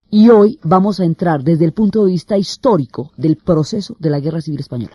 Y hoy vamos a entrar desde el punto de vista histórico del proceso de la Guerra Civil Española.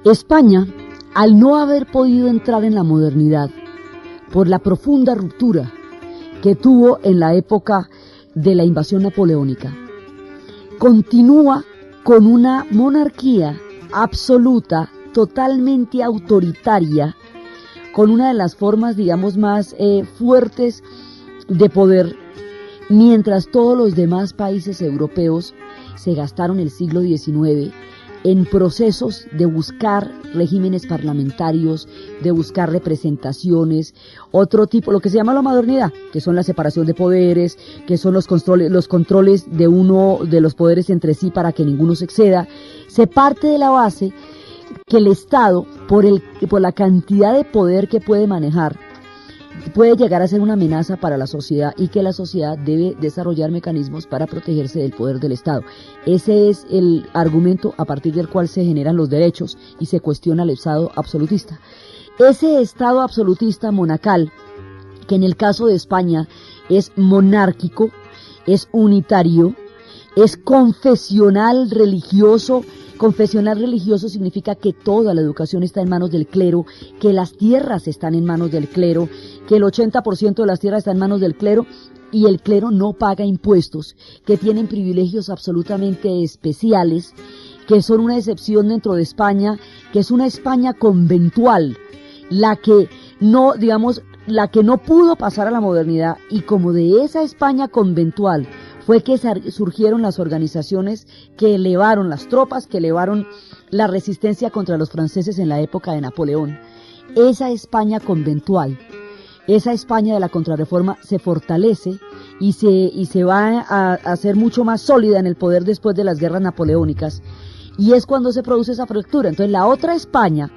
España, al no haber podido entrar en la modernidad por la profunda ruptura que tuvo en la época de la invasión napoleónica, continúa con una monarquía absoluta, totalmente autoritaria, con una de las formas, digamos, más fuertes de poder, mientras todos los demás países europeos se gastaron el siglo XIX en procesos de buscar regímenes parlamentarios, de buscar representaciones, otro tipo, lo que se llama la modernidad, que son la separación de poderes, que son los controles de uno de los poderes entre sí para que ninguno se exceda. Se parte de la base que el Estado, por la cantidad de poder que puede manejar, puede llegar a ser una amenaza para la sociedad y que la sociedad debe desarrollar mecanismos para protegerse del poder del Estado. Ese es el argumento a partir del cual se generan los derechos y se cuestiona el Estado absolutista. Ese Estado absolutista monacal, que en el caso de España es monárquico, es unitario, es confesional religioso. Confesional religioso significa que toda la educación está en manos del clero, que las tierras están en manos del clero, que el 80% de las tierras está en manos del clero y el clero no paga impuestos, que tienen privilegios absolutamente especiales, que son una excepción dentro de España, que es una España conventual, la que no pudo pasar a la modernidad, y como de esa España conventual fue que surgieron las organizaciones que elevaron las tropas, que elevaron la resistencia contra los franceses en la época de Napoleón. Esa España conventual, esa España de la Contrarreforma se fortalece y se va a hacer mucho más sólida en el poder después de las guerras napoleónicas, y es cuando se produce esa fractura. Entonces la otra España,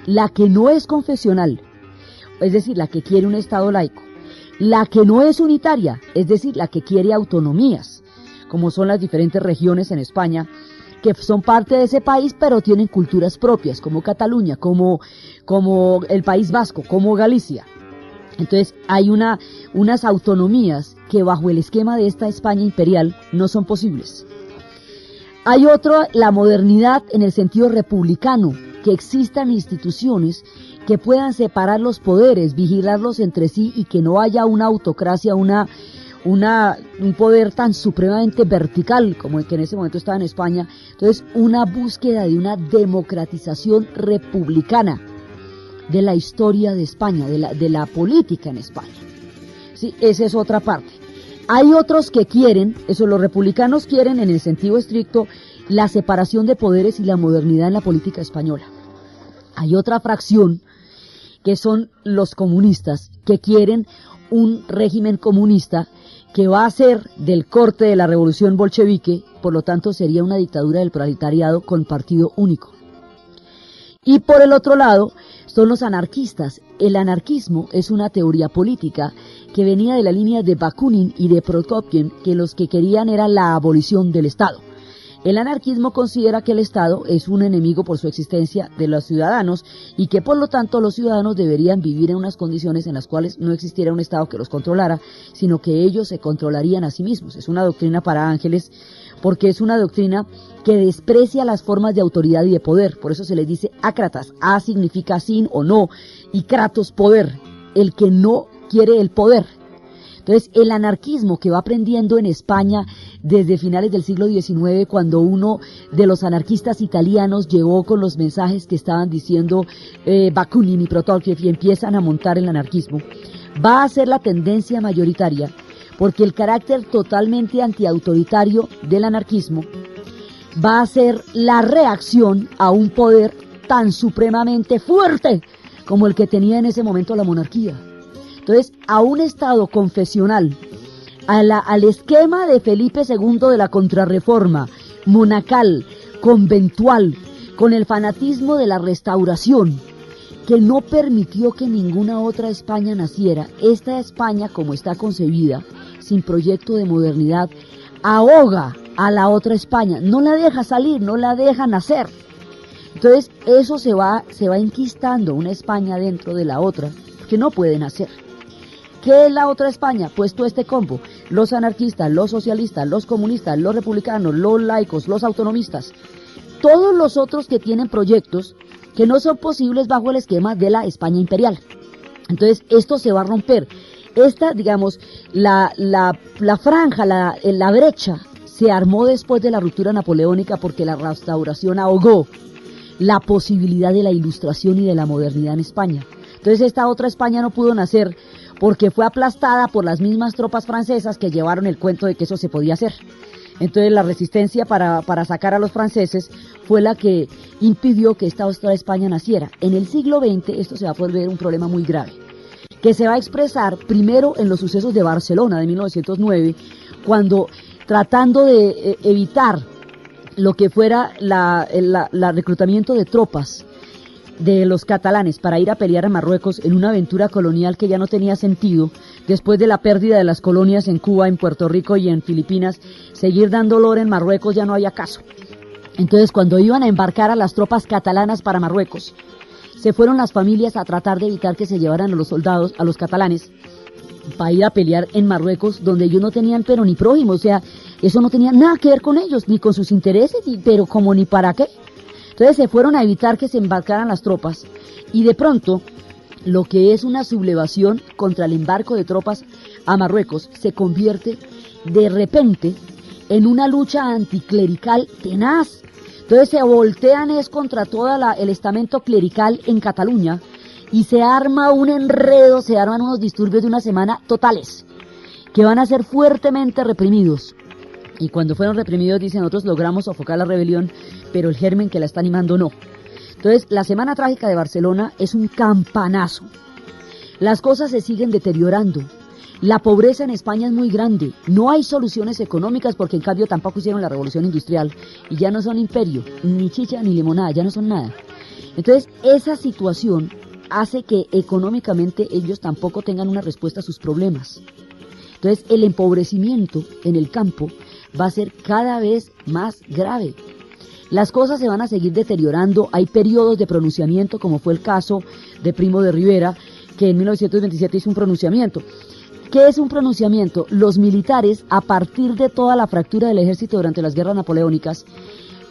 la que no es confesional, es decir, la que quiere un Estado laico, la que no es unitaria, es decir, la que quiere autonomías, como son las diferentes regiones en España, que son parte de ese país, pero tienen culturas propias, como Cataluña, como el País Vasco, como Galicia. Entonces hay unas autonomías que bajo el esquema de esta España imperial no son posibles. Hay la modernidad en el sentido republicano, que existan instituciones que puedan separar los poderes, vigilarlos entre sí y que no haya una autocracia, un poder tan supremamente vertical como el que en ese momento estaba en España. Entonces, una búsqueda de una democratización republicana de la historia de España, de la política en España. Sí, esa es otra parte. Hay otros que quieren, los republicanos quieren en el sentido estricto, la separación de poderes y la modernidad en la política española. Hay otra fracción que son los comunistas, que quieren un régimen comunista que va a ser del corte de la revolución bolchevique, por lo tanto sería una dictadura del proletariado con partido único. Y por el otro lado son los anarquistas. El anarquismo es una teoría política que venía de la línea de Bakunin y de Prokopiev, que los que querían era la abolición del Estado. El anarquismo considera que el Estado es un enemigo por su existencia de los ciudadanos y que por lo tanto los ciudadanos deberían vivir en unas condiciones en las cuales no existiera un Estado que los controlara, sino que ellos se controlarían a sí mismos. Es una doctrina para ángeles, porque es una doctrina que desprecia las formas de autoridad y de poder. Por eso se les dice ácratas. A significa sin o no, y kratos, poder, el que no quiere el poder. Entonces, el anarquismo que va aprendiendo en España desde finales del siglo XIX, cuando uno de los anarquistas italianos llegó con los mensajes que estaban diciendo Bakunin y Prokopiev y empiezan a montar el anarquismo, va a ser la tendencia mayoritaria, porque el carácter totalmente antiautoritario del anarquismo va a ser la reacción a un poder tan supremamente fuerte como el que tenía en ese momento la monarquía. Entonces, a un Estado confesional, al esquema de Felipe II de la Contrarreforma, monacal, conventual, con el fanatismo de la Restauración, que no permitió que ninguna otra España naciera, esta España, como está concebida, sin proyecto de modernidad, ahoga a la otra España, no la deja salir, no la deja nacer. Entonces, eso se va enquistando una España dentro de la otra, que no puede nacer. ¿Qué es la otra España? Pues todo este combo, los anarquistas, los socialistas, los comunistas, los republicanos, los laicos, los autonomistas, todos los otros que tienen proyectos que no son posibles bajo el esquema de la España imperial. Entonces, esto se va a romper. Esta, digamos, la franja, la brecha, se armó después de la ruptura napoleónica porque la Restauración ahogó la posibilidad de la ilustración y de la modernidad en España. Entonces, esta otra España no pudo nacer porque fue aplastada por las mismas tropas francesas que llevaron el cuento de que eso se podía hacer. Entonces la resistencia para sacar a los franceses fue la que impidió que esta otra España naciera. En el siglo XX esto se va a volver un problema muy grave, que se va a expresar primero en los sucesos de Barcelona de 1909, cuando tratando de evitar lo que fuera el reclutamiento de tropas de los catalanes para ir a pelear a Marruecos en una aventura colonial que ya no tenía sentido, después de la pérdida de las colonias en Cuba, en Puerto Rico y en Filipinas, seguir dando olor en Marruecos ya no había caso. Entonces, cuando iban a embarcar a las tropas catalanas para Marruecos, se fueron las familias a tratar de evitar que se llevaran a los soldados, a los catalanes, para ir a pelear en Marruecos, donde ellos no tenían pero ni prójimo, o sea, eso no tenía nada que ver con ellos, ni con sus intereses, pero como ni para qué. Entonces se fueron a evitar que se embarcaran las tropas, y de pronto lo que es una sublevación contra el embarco de tropas a Marruecos se convierte de repente en una lucha anticlerical tenaz. Entonces se voltean contra todo el estamento clerical en Cataluña y se arma un enredo, se arman unos disturbios de una semana totales que van a ser fuertemente reprimidos. Y cuando fueron reprimidos, dicen, nosotros logramos sofocar la rebelión, pero el germen que la está animando no. Entonces, la Semana Trágica de Barcelona es un campanazo. Las cosas se siguen deteriorando. La pobreza en España es muy grande. No hay soluciones económicas porque en cambio tampoco hicieron la revolución industrial. Y ya no son imperio, ni chicha ni limonada, ya no son nada. Entonces, esa situación hace que económicamente ellos tampoco tengan una respuesta a sus problemas. Entonces, el empobrecimiento en el campo va a ser cada vez más grave. Las cosas se van a seguir deteriorando, hay periodos de pronunciamiento, como fue el caso de Primo de Rivera, que en 1927 hizo un pronunciamiento. ¿Qué es un pronunciamiento? Los militares, a partir de toda la fractura del ejército durante las guerras napoleónicas,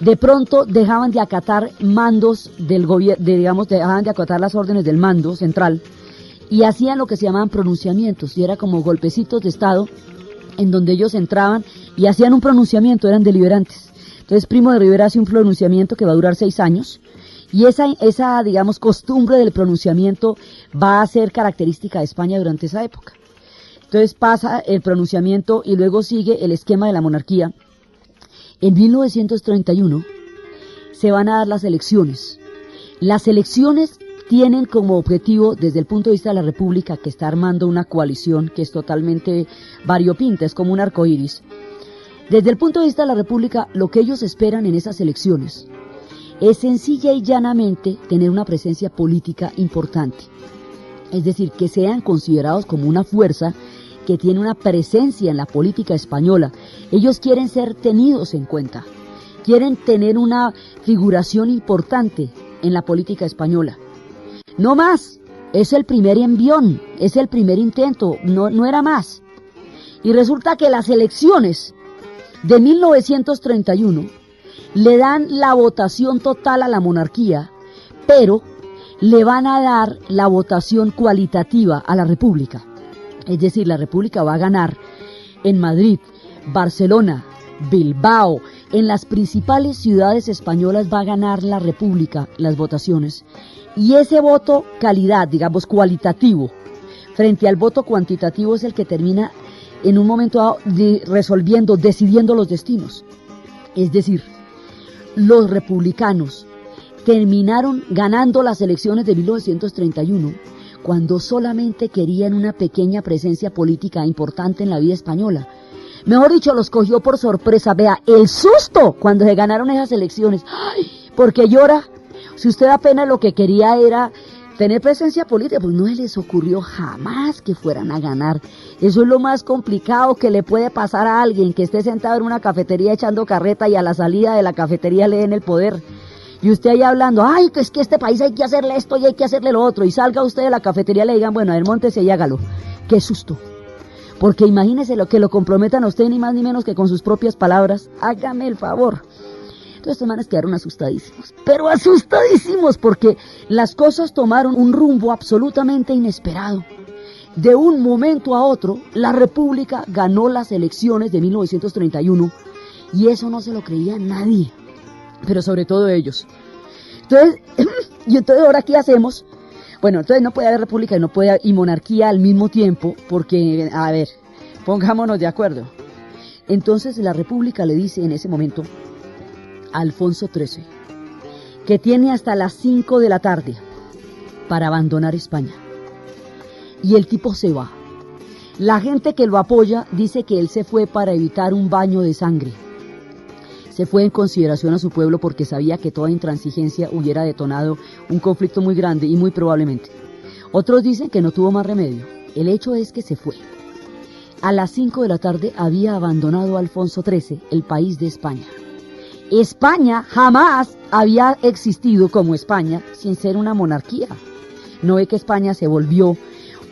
de pronto dejaban de acatar mandos del gobierno, dejaban de acatar las órdenes del mando central, y hacían lo que se llamaban pronunciamientos, y era como golpecitos de estado, en donde ellos entraban y hacían un pronunciamiento, eran deliberantes. Entonces Primo de Rivera hace un pronunciamiento que va a durar 6 años, y esa digamos, costumbre del pronunciamiento va a ser característica de España durante esa época. Entonces pasa el pronunciamiento y luego sigue el esquema de la monarquía. En 1931 se van a dar las elecciones. Las elecciones tienen como objetivo, desde el punto de vista de la República, que está armando una coalición que es totalmente variopinta, es como un arcoíris. Desde el punto de vista de la República, lo que ellos esperan en esas elecciones es sencilla y llanamente tener una presencia política importante. Es decir, que sean considerados como una fuerza que tiene una presencia en la política española. Ellos quieren ser tenidos en cuenta, quieren tener una figuración importante en la política española. No más, es el primer envión, es el primer intento, no era más. Y resulta que las elecciones de 1931 le dan la votación total a la monarquía, pero le van a dar la votación cualitativa a la República. Es decir, la República va a ganar en Madrid, Barcelona, Bilbao, en las principales ciudades españolas va a ganar la República las votaciones. Y ese voto calidad, digamos cualitativo, frente al voto cuantitativo es el que termina en un momento dado resolviendo, decidiendo los destinos. Es decir, los republicanos terminaron ganando las elecciones de 1931, cuando solamente querían una pequeña presencia política importante en la vida española. Mejor dicho, los cogió por sorpresa. Vea, el susto cuando se ganaron esas elecciones. ¡Ay! Porque llora. Si usted apenas lo que quería era tener presencia política, pues no se les ocurrió jamás que fueran a ganar. Eso es lo más complicado que le puede pasar a alguien que esté sentado en una cafetería echando carreta y a la salida de la cafetería le den el poder. Y usted ahí hablando, ay, que es que este país hay que hacerle esto y hay que hacerle lo otro. Y salga usted de la cafetería y le digan, bueno, a ver, móntese y hágalo. ¡Qué susto! Porque imagínese lo que lo comprometan a usted ni más ni menos que con sus propias palabras. Hágame el favor. Entonces estos manes quedaron asustadísimos, pero asustadísimos, porque las cosas tomaron un rumbo absolutamente inesperado. De un momento a otro, la República ganó las elecciones de 1931, y eso no se lo creía nadie, pero sobre todo ellos. Entonces, ¿ahora qué hacemos? Bueno, entonces no puede haber república y monarquía al mismo tiempo, porque, a ver, pongámonos de acuerdo. Entonces la República le dice en ese momento a Alfonso XIII que tiene hasta las 5 de la tarde para abandonar España. Y el tipo se va. La gente que lo apoya dice que él se fue para evitar un baño de sangre. Se fue en consideración a su pueblo porque sabía que toda intransigencia hubiera detonado un conflicto muy grande y muy probablemente. Otros dicen que no tuvo más remedio. El hecho es que se fue. A las 5 de la tarde había abandonado Alfonso XIII el país de España. España jamás había existido como España sin ser una monarquía. ¿No ve que España se volvió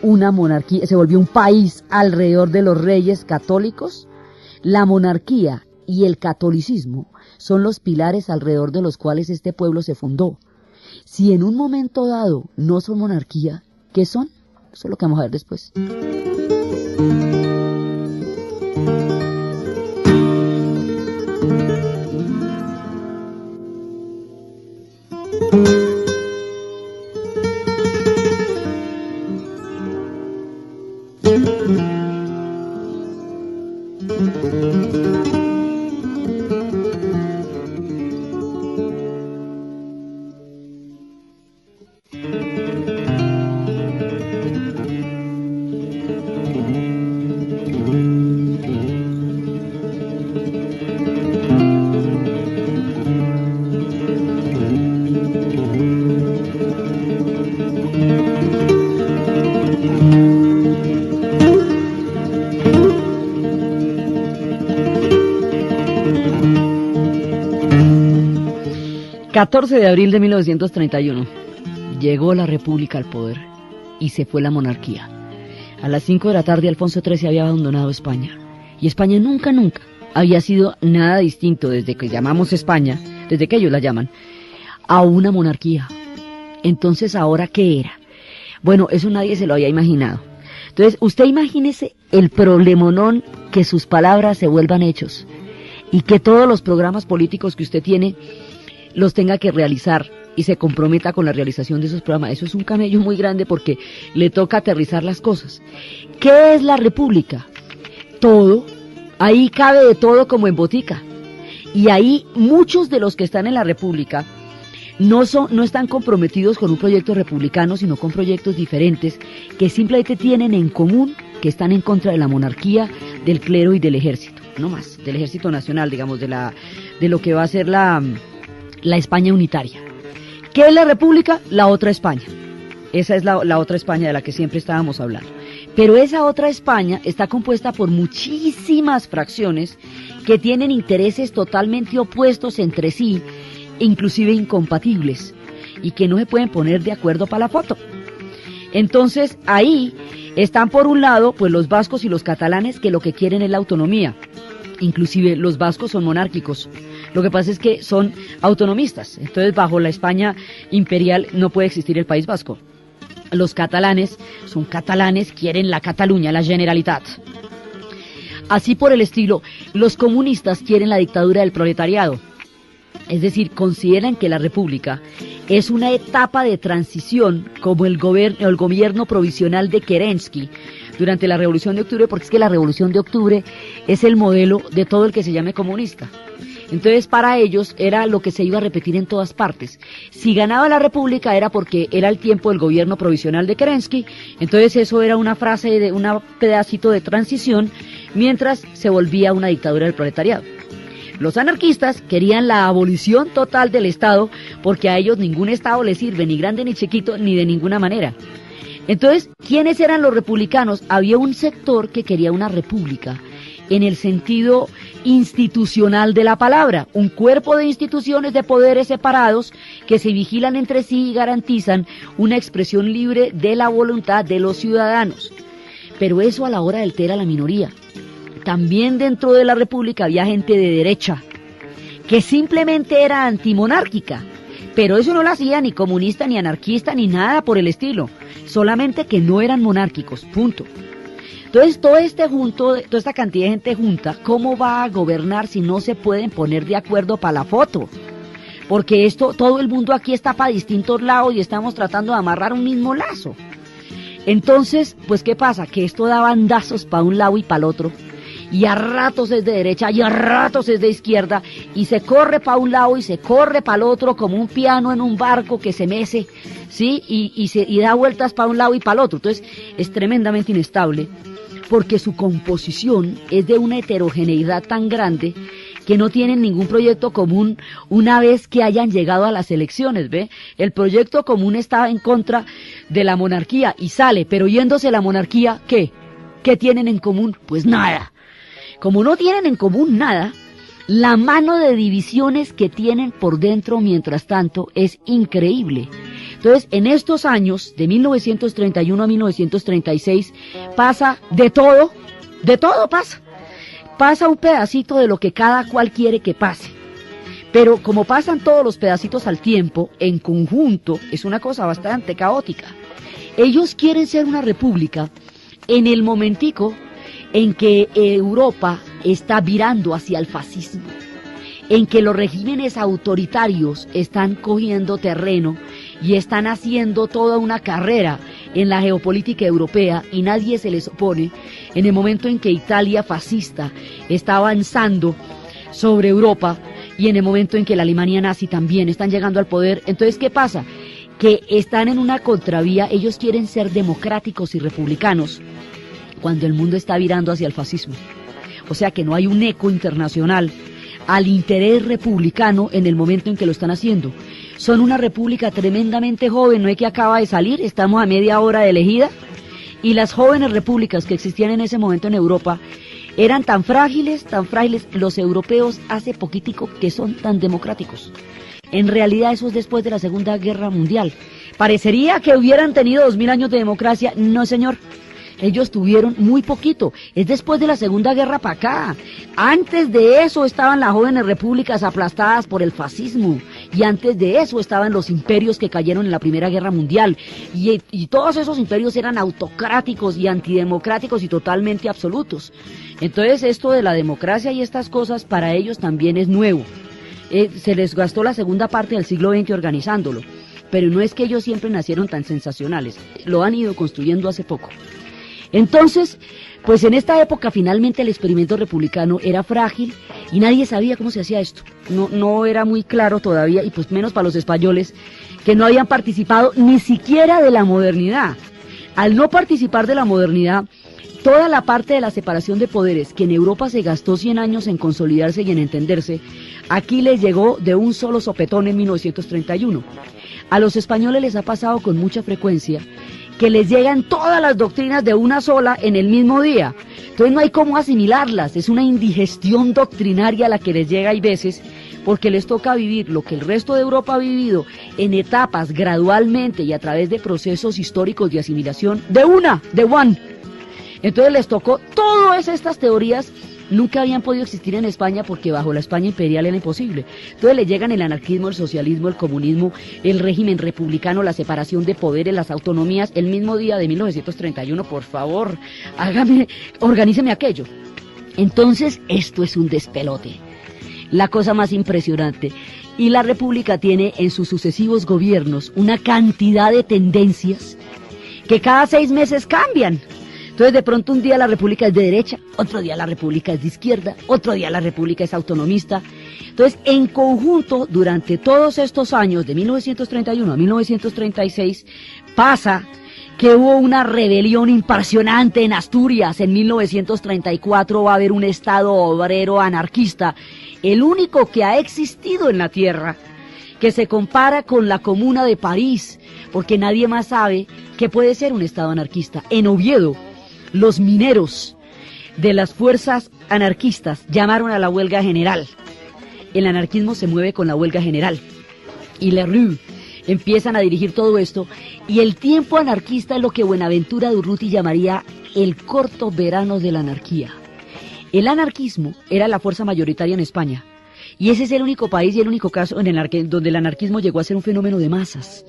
una monarquía, se volvió un país alrededor de los reyes católicos? La monarquía y el catolicismo son los pilares alrededor de los cuales este pueblo se fundó. Si en un momento dado no son monarquía, ¿qué son? Eso es lo que vamos a ver después. 14 de abril de 1931, llegó la República al poder y se fue la monarquía. A las 5 de la tarde Alfonso XIII había abandonado España, y España nunca había sido nada distinto desde que llamamos España, desde que ellos la llaman, a una monarquía. Entonces, ¿ahora qué era? Bueno, eso nadie se lo había imaginado. Entonces, usted imagínese el problemonón que sus palabras se vuelvan hechos, y que todos los programas políticos que usted tiene los tenga que realizar y se comprometa con la realización de esos programas. Eso es un camello muy grande porque le toca aterrizar las cosas. ¿Qué es la República? Todo. Ahí cabe de todo como en botica. Y ahí muchos de los que están en la República no están comprometidos con un proyecto republicano, sino con proyectos diferentes que simplemente tienen en común que están en contra de la monarquía, del clero y del ejército. No más, del ejército nacional, digamos, de lo que va a ser la España unitaria. ¿Qué es la República? La otra España. Esa es la otra España de la que siempre estábamos hablando. Pero esa otra España está compuesta por muchísimas fracciones que tienen intereses totalmente opuestos entre sí, inclusive incompatibles, y que no se pueden poner de acuerdo para la foto. Entonces, ahí están por un lado pues los vascos y los catalanes, que lo que quieren es la autonomía. Inclusive los vascos son monárquicos. Lo que pasa es que son autonomistas. Entonces, bajo la España imperial no puede existir el País Vasco. Los catalanes son catalanes, quieren la Cataluña, la Generalitat. Así por el estilo, los comunistas quieren la dictadura del proletariado. Es decir, consideran que la República es una etapa de transición como el gobierno provisional de Kerensky durante la Revolución de Octubre, porque es que la Revolución de Octubre es el modelo de todo el que se llame comunista. Entonces para ellos era lo que se iba a repetir en todas partes. Si ganaba la república era porque era el tiempo del gobierno provisional de Kerensky, entonces eso era una frase de un pedacito de transición, mientras se volvía una dictadura del proletariado. Los anarquistas querían la abolición total del Estado, porque a ellos ningún Estado les sirve, ni grande ni chiquito, ni de ninguna manera. Entonces, ¿quiénes eran los republicanos? Había un sector que quería una república, en el sentido institucional de la palabra, un cuerpo de instituciones de poderes separados que se vigilan entre sí y garantizan una expresión libre de la voluntad de los ciudadanos. Pero eso a la hora del té era la minoría. También dentro de la república había gente de derecha, que simplemente era antimonárquica, pero eso no lo hacía ni comunista, ni anarquista, ni nada por el estilo, solamente que no eran monárquicos, punto. Entonces, toda esta cantidad de gente junta, ¿cómo va a gobernar si no se pueden poner de acuerdo para la foto? Porque todo el mundo aquí está para distintos lados y estamos tratando de amarrar un mismo lazo. Entonces, pues, ¿qué pasa? Que esto da bandazos para un lado y para el otro, y a ratos es de derecha, y a ratos es de izquierda, y se corre para un lado y se corre para el otro como un piano en un barco que se mece, ¿sí? Y da vueltas para un lado y para el otro. Entonces, es tremendamente inestable, porque su composición es de una heterogeneidad tan grande que no tienen ningún proyecto común una vez que hayan llegado a las elecciones, ¿ve? El proyecto común está en contra de la monarquía y sale, pero yéndose la monarquía, ¿qué? ¿Qué tienen en común? Pues nada. Como no tienen en común nada, la mano de divisiones que tienen por dentro mientras tanto es increíble. Entonces, en estos años, de 1931 a 1936, pasa de todo pasa. Pasa un pedacito de lo que cada cual quiere que pase. Pero como pasan todos los pedacitos al tiempo, en conjunto, es una cosa bastante caótica. Ellos quieren ser una república en el momentico en que Europa está virando hacia el fascismo, en que los regímenes autoritarios están cogiendo terreno y están haciendo toda una carrera en la geopolítica europea y nadie se les opone, en el momento en que Italia fascista está avanzando sobre Europa y en el momento en que la Alemania nazi también están llegando al poder. Entonces, ¿qué pasa? Que están en una contravía, ellos quieren ser democráticos y republicanos cuando el mundo está virando hacia el fascismo. O sea que no hay un eco internacional al interés republicano en el momento en que lo están haciendo. Son una república tremendamente joven, no es que acaba de salir, estamos a media hora de elegida, y las jóvenes repúblicas que existían en ese momento en Europa eran tan frágiles, los europeos hace poquitico que son tan democráticos. En realidad eso es después de la Segunda Guerra Mundial. Parecería que hubieran tenido 2000 años de democracia, no señor. Ellos tuvieron muy poquito, es después de la Segunda Guerra para acá. Antes de eso estaban las jóvenes repúblicas aplastadas por el fascismo, y antes de eso estaban los imperios que cayeron en la Primera Guerra Mundial, y todos esos imperios eran autocráticos y antidemocráticos y totalmente absolutos. Entonces esto de la democracia y estas cosas para ellos también es nuevo. Se les gastó la segunda parte del siglo XX organizándolo, pero no es que ellos siempre nacieron tan sensacionales, lo han ido construyendo hace poco. Entonces, pues en esta época finalmente el experimento republicano era frágil y nadie sabía cómo se hacía esto. No era muy claro todavía, y pues menos para los españoles, que no habían participado ni siquiera de la modernidad. Al no participar de la modernidad, toda la parte de la separación de poderes, que en Europa se gastó 100 años en consolidarse y en entenderse, aquí les llegó de un solo sopetón en 1931. A los españoles les ha pasado con mucha frecuencia que les llegan todas las doctrinas de una sola en el mismo día. Entonces no hay cómo asimilarlas, es una indigestión doctrinaria la que les llega hay veces, porque les toca vivir lo que el resto de Europa ha vivido en etapas gradualmente y a través de procesos históricos de asimilación de one. Entonces les tocó todas estas teorías. Nunca habían podido existir en España porque bajo la España imperial era imposible. Entonces le llegan el anarquismo, el socialismo, el comunismo, el régimen republicano, la separación de poderes, las autonomías, el mismo día de 1931, por favor, organíceme aquello. Entonces esto es un despelote, la cosa más impresionante. Y la república tiene en sus sucesivos gobiernos una cantidad de tendencias que cada 6 meses cambian. Entonces de pronto un día la república es de derecha, otro día la república es de izquierda, otro día la república es autonomista, Entonces, en conjunto, durante todos estos años, de 1931 a 1936, pasa que hubo una rebelión impresionante en Asturias. En 1934 va a haber un estado obrero anarquista, el único que ha existido en la tierra, que se compara con la Comuna de París, porque nadie más sabe que puede ser un estado anarquista. En Oviedo, los mineros de las fuerzas anarquistas llamaron a la huelga general. El anarquismo se mueve con la huelga general. Y Lerroux empiezan a dirigir todo esto, y el tiempo anarquista es lo que Buenaventura Durruti llamaría el corto verano de la anarquía. El anarquismo era la fuerza mayoritaria en España, y ese es el único país y el único caso donde el anarquismo llegó a ser un fenómeno de masas.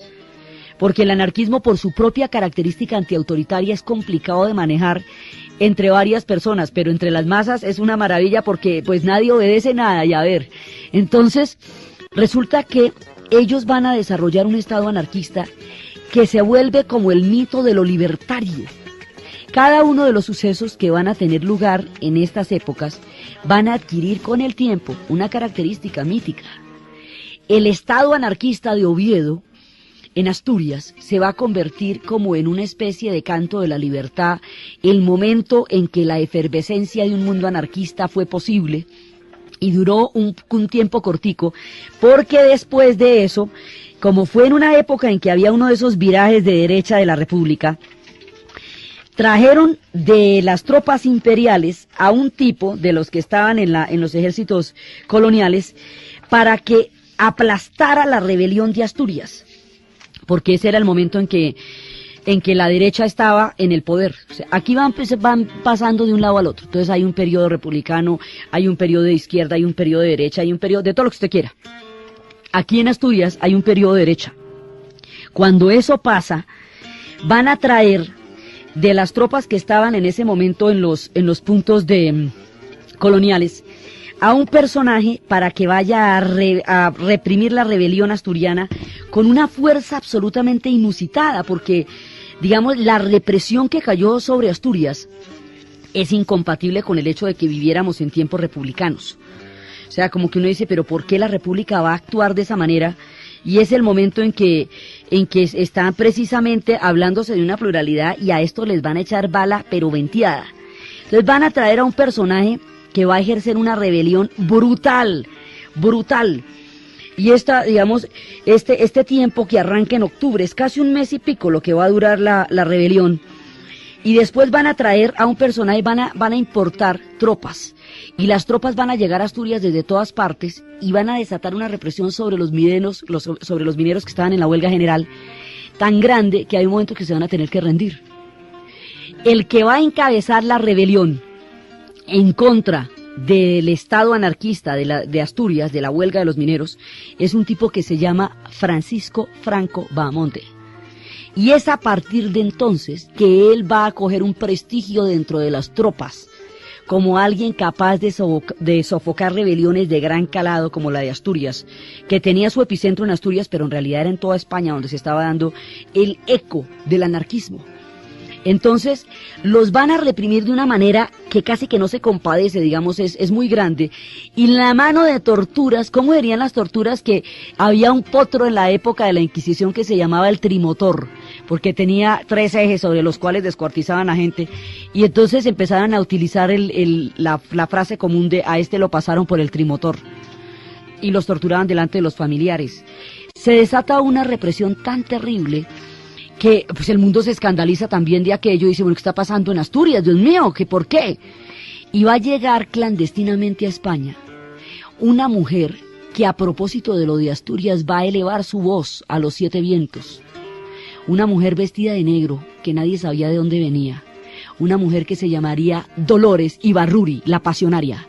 Porque el anarquismo, por su propia característica antiautoritaria, es complicado de manejar entre varias personas, pero entre las masas es una maravilla porque pues nadie obedece nada, y a ver. Entonces, resulta que ellos van a desarrollar un estado anarquista que se vuelve como el mito de lo libertario. Cada uno de los sucesos que van a tener lugar en estas épocas van a adquirir con el tiempo una característica mítica. El estado anarquista de Oviedo, en Asturias, se va a convertir como en una especie de canto de la libertad, el momento en que la efervescencia de un mundo anarquista fue posible, y duró un tiempo cortico, porque después de eso, como fue en una época en que había uno de esos virajes de derecha de la República, trajeron de las tropas imperiales a un tipo de los que estaban en los ejércitos coloniales para que aplastara la rebelión de Asturias, porque ese era el momento en que la derecha estaba en el poder. O sea, aquí van pasando de un lado al otro. Entonces hay un periodo republicano, hay un periodo de izquierda, hay un periodo de derecha, hay un periodo de todo lo que usted quiera. Aquí en Asturias hay un periodo de derecha. Cuando eso pasa, van a traer de las tropas que estaban en ese momento en los puntos coloniales a un personaje para que vaya a reprimir la rebelión asturiana con una fuerza absolutamente inusitada, porque, digamos, la represión que cayó sobre Asturias es incompatible con el hecho de que viviéramos en tiempos republicanos. O sea, como que uno dice, pero ¿por qué la República va a actuar de esa manera? Y es el momento en que están precisamente hablándose de una pluralidad, y a esto les van a echar bala, pero venteada. Entonces van a traer a un personaje que va a ejercer una rebelión brutal, brutal. Y este tiempo que arranca en octubre, es casi un mes y pico lo que va a durar la rebelión. Y después van a traer a un personaje, van a importar tropas. Y las tropas van a llegar a Asturias desde todas partes y van a desatar una represión sobre los mineros que estaban en la huelga general, tan grande que hay un momento que se van a tener que rendir. El que va a encabezar la rebelión en contra del estado anarquista de Asturias, de la huelga de los mineros, es un tipo que se llama Francisco Franco Bahamonde. Y es a partir de entonces que él va a coger un prestigio dentro de las tropas, como alguien capaz de sofocar rebeliones de gran calado como la de Asturias, que tenía su epicentro en Asturias, pero en realidad era en toda España donde se estaba dando el eco del anarquismo. Entonces, los van a reprimir de una manera que casi que no se compadece, digamos, es muy grande. Y la mano de torturas, ¿cómo dirían las torturas? Que había un potro en la época de la Inquisición que se llamaba el trimotor, porque tenía 3 ejes sobre los cuales descuartizaban a gente. Y entonces empezaron a utilizar la frase común de a este lo pasaron por el trimotor. Y los torturaban delante de los familiares. Se desata una represión tan terrible que pues el mundo se escandaliza también de aquello y dice, bueno, ¿qué está pasando en Asturias? Dios mío, ¿qué por qué? Y va a llegar clandestinamente a España una mujer que, a propósito de lo de Asturias, va a elevar su voz a los 7 vientos. Una mujer vestida de negro que nadie sabía de dónde venía. Una mujer que se llamaría Dolores Ibarruri, la pasionaria.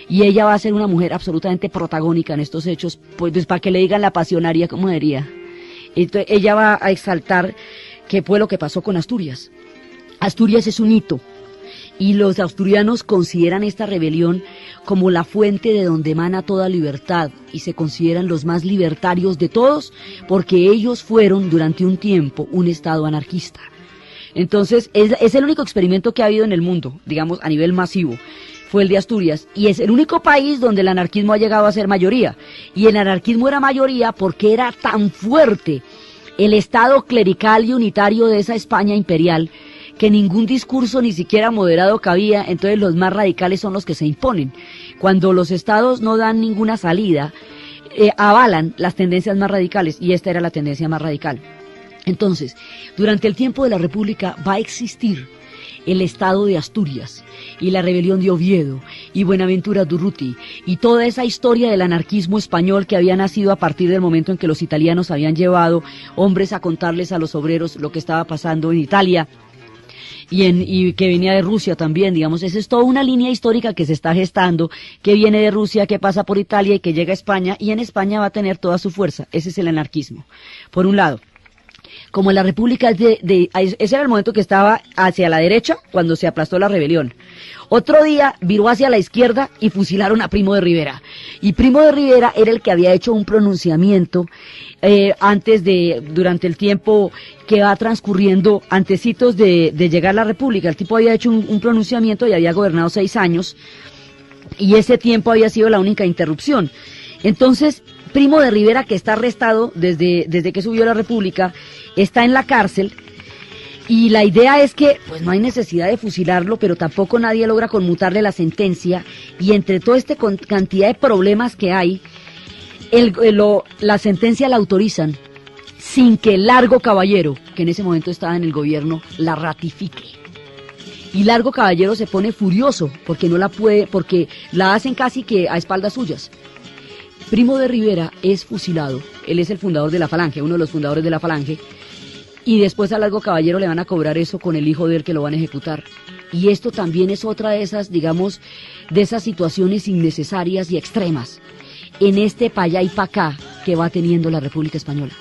Y ella va a ser una mujer absolutamente protagónica en estos hechos, pues para que le digan la pasionaria, ¿cómo diría? Entonces ella va a exaltar qué fue lo que pasó con Asturias. Asturias es un hito, y los asturianos consideran esta rebelión como la fuente de donde emana toda libertad, y se consideran los más libertarios de todos, porque ellos fueron durante un tiempo un estado anarquista. Entonces es el único experimento que ha habido en el mundo, digamos a nivel masivo. fue el de Asturias, y es el único país donde el anarquismo ha llegado a ser mayoría, y el anarquismo era mayoría porque era tan fuerte el estado clerical y unitario de esa España imperial, que ningún discurso ni siquiera moderado cabía. Entonces los más radicales son los que se imponen. Cuando los estados no dan ninguna salida, avalan las tendencias más radicales, y esta era la tendencia más radical. Entonces, durante el tiempo de la República va a existir el estado de Asturias y la rebelión de Oviedo y Buenaventura Durruti y toda esa historia del anarquismo español que había nacido a partir del momento en que los italianos habían llevado hombres a contarles a los obreros lo que estaba pasando en Italia y que venía de Rusia también, digamos. Esa es toda una línea histórica que se está gestando, que viene de Rusia, que pasa por Italia y que llega a España, y en España va a tener toda su fuerza. Ese es el anarquismo, por un lado. Como la República ese era el momento que estaba hacia la derecha cuando se aplastó la rebelión. Otro día viró hacia la izquierda y fusilaron a Primo de Rivera. Y Primo de Rivera era el que había hecho un pronunciamiento durante el tiempo que va transcurriendo, antecitos de llegar a la República. El tipo había hecho un pronunciamiento y había gobernado 6 años, y ese tiempo había sido la única interrupción. Entonces, Primo de Rivera, que está arrestado desde que subió la República, está en la cárcel, y la idea es que pues no hay necesidad de fusilarlo, pero tampoco nadie logra conmutarle la sentencia, y entre toda esta cantidad de problemas que hay, la sentencia la autorizan sin que Largo Caballero, que en ese momento estaba en el gobierno, la ratifique. Y Largo Caballero se pone furioso porque no la puede, porque la hacen casi que a espaldas suyas. Primo de Rivera es fusilado, él es el fundador de la Falange, uno de los fundadores de la Falange, y después a Largo Caballero le van a cobrar eso con el hijo de él, que lo van a ejecutar. Y esto también es otra de esas, digamos, de esas situaciones innecesarias y extremas en este pa' allá y pa' acá que va teniendo la República Española.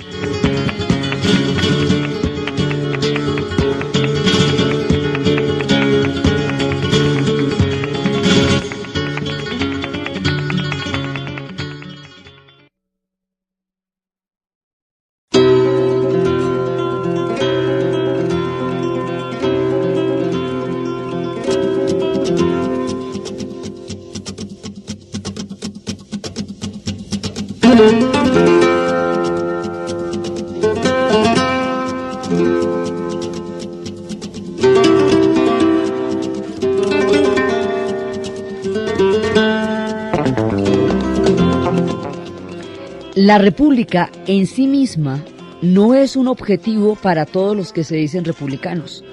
La República en sí misma no es un objetivo para todos los que se dicen republicanos.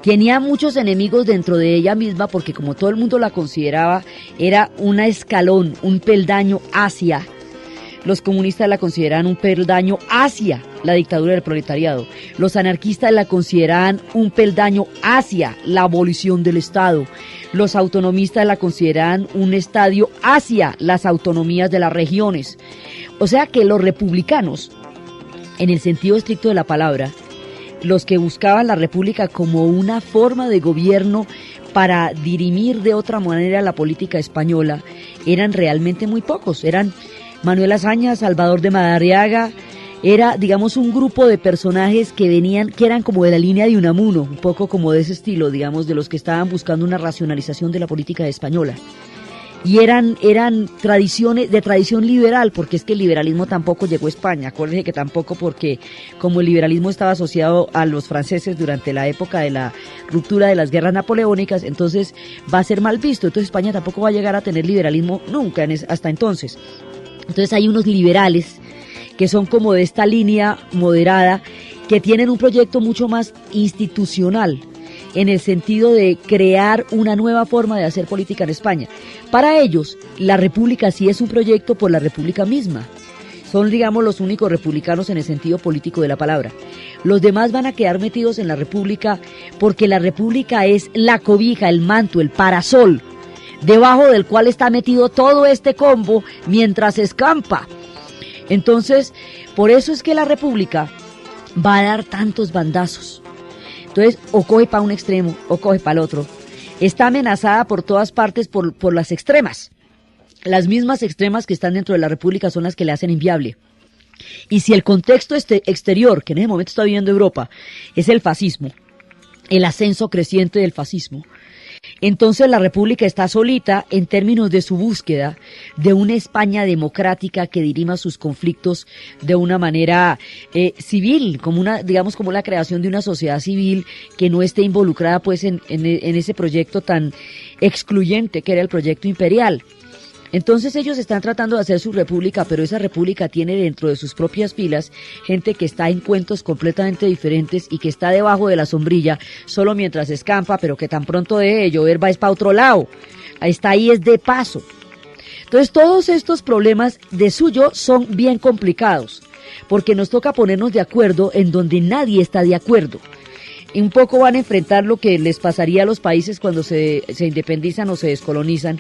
Tenía muchos enemigos dentro de ella misma porque, como todo el mundo la consideraba, era un escalón, un peldaño hacia. Los comunistas la consideraban un peldaño hacia la dictadura del proletariado. Los anarquistas la consideraban un peldaño hacia la abolición del Estado. Los autonomistas la consideraban un estadio hacia las autonomías de las regiones. O sea que los republicanos, en el sentido estricto de la palabra, los que buscaban la república como una forma de gobierno para dirimir de otra manera la política española, eran realmente muy pocos. Eran Manuel Azaña, Salvador de Madariaga, era, digamos, un grupo de personajes que eran como de la línea de Unamuno, un poco como de ese estilo, digamos, de los que estaban buscando una racionalización de la política española. Y eran tradiciones de tradición liberal, porque es que el liberalismo tampoco llegó a España. Acuérdense que tampoco, porque como el liberalismo estaba asociado a los franceses durante la época de la ruptura de las guerras napoleónicas, entonces va a ser mal visto. Entonces España tampoco va a llegar a tener liberalismo nunca hasta entonces. Entonces hay unos liberales que son como de esta línea moderada, que tienen un proyecto mucho más institucional, en el sentido de crear una nueva forma de hacer política en España. Para ellos, la república sí es un proyecto por la república misma. Son, digamos, los únicos republicanos en el sentido político de la palabra. Los demás van a quedar metidos en la república porque la república es la cobija, el manto, el parasol, debajo del cual está metido todo este combo mientras escampa. Entonces, por eso es que la república va a dar tantos bandazos. Entonces, o coge para un extremo, o coge para el otro. Está amenazada por todas partes por las extremas. Las mismas extremas que están dentro de la República son las que le hacen inviable. Y si el contexto exterior, que en ese momento está viviendo Europa, es el fascismo, el ascenso creciente del fascismo, Entonces la República está solita en términos de su búsqueda de una España democrática que dirima sus conflictos de una manera civil, como una, digamos, como la creación de una sociedad civil que no esté involucrada pues en ese proyecto tan excluyente que era el proyecto imperial. Entonces ellos están tratando de hacer su república, pero esa república tiene dentro de sus propias filas gente que está en cuentos completamente diferentes y que está debajo de la sombrilla solo mientras escampa, pero que tan pronto deje de llover va es para otro lado. Está ahí es de paso. Entonces todos estos problemas de suyo son bien complicados, porque nos toca ponernos de acuerdo en donde nadie está de acuerdo. Un poco van a enfrentar lo que les pasaría a los países cuando se independizan o se descolonizan,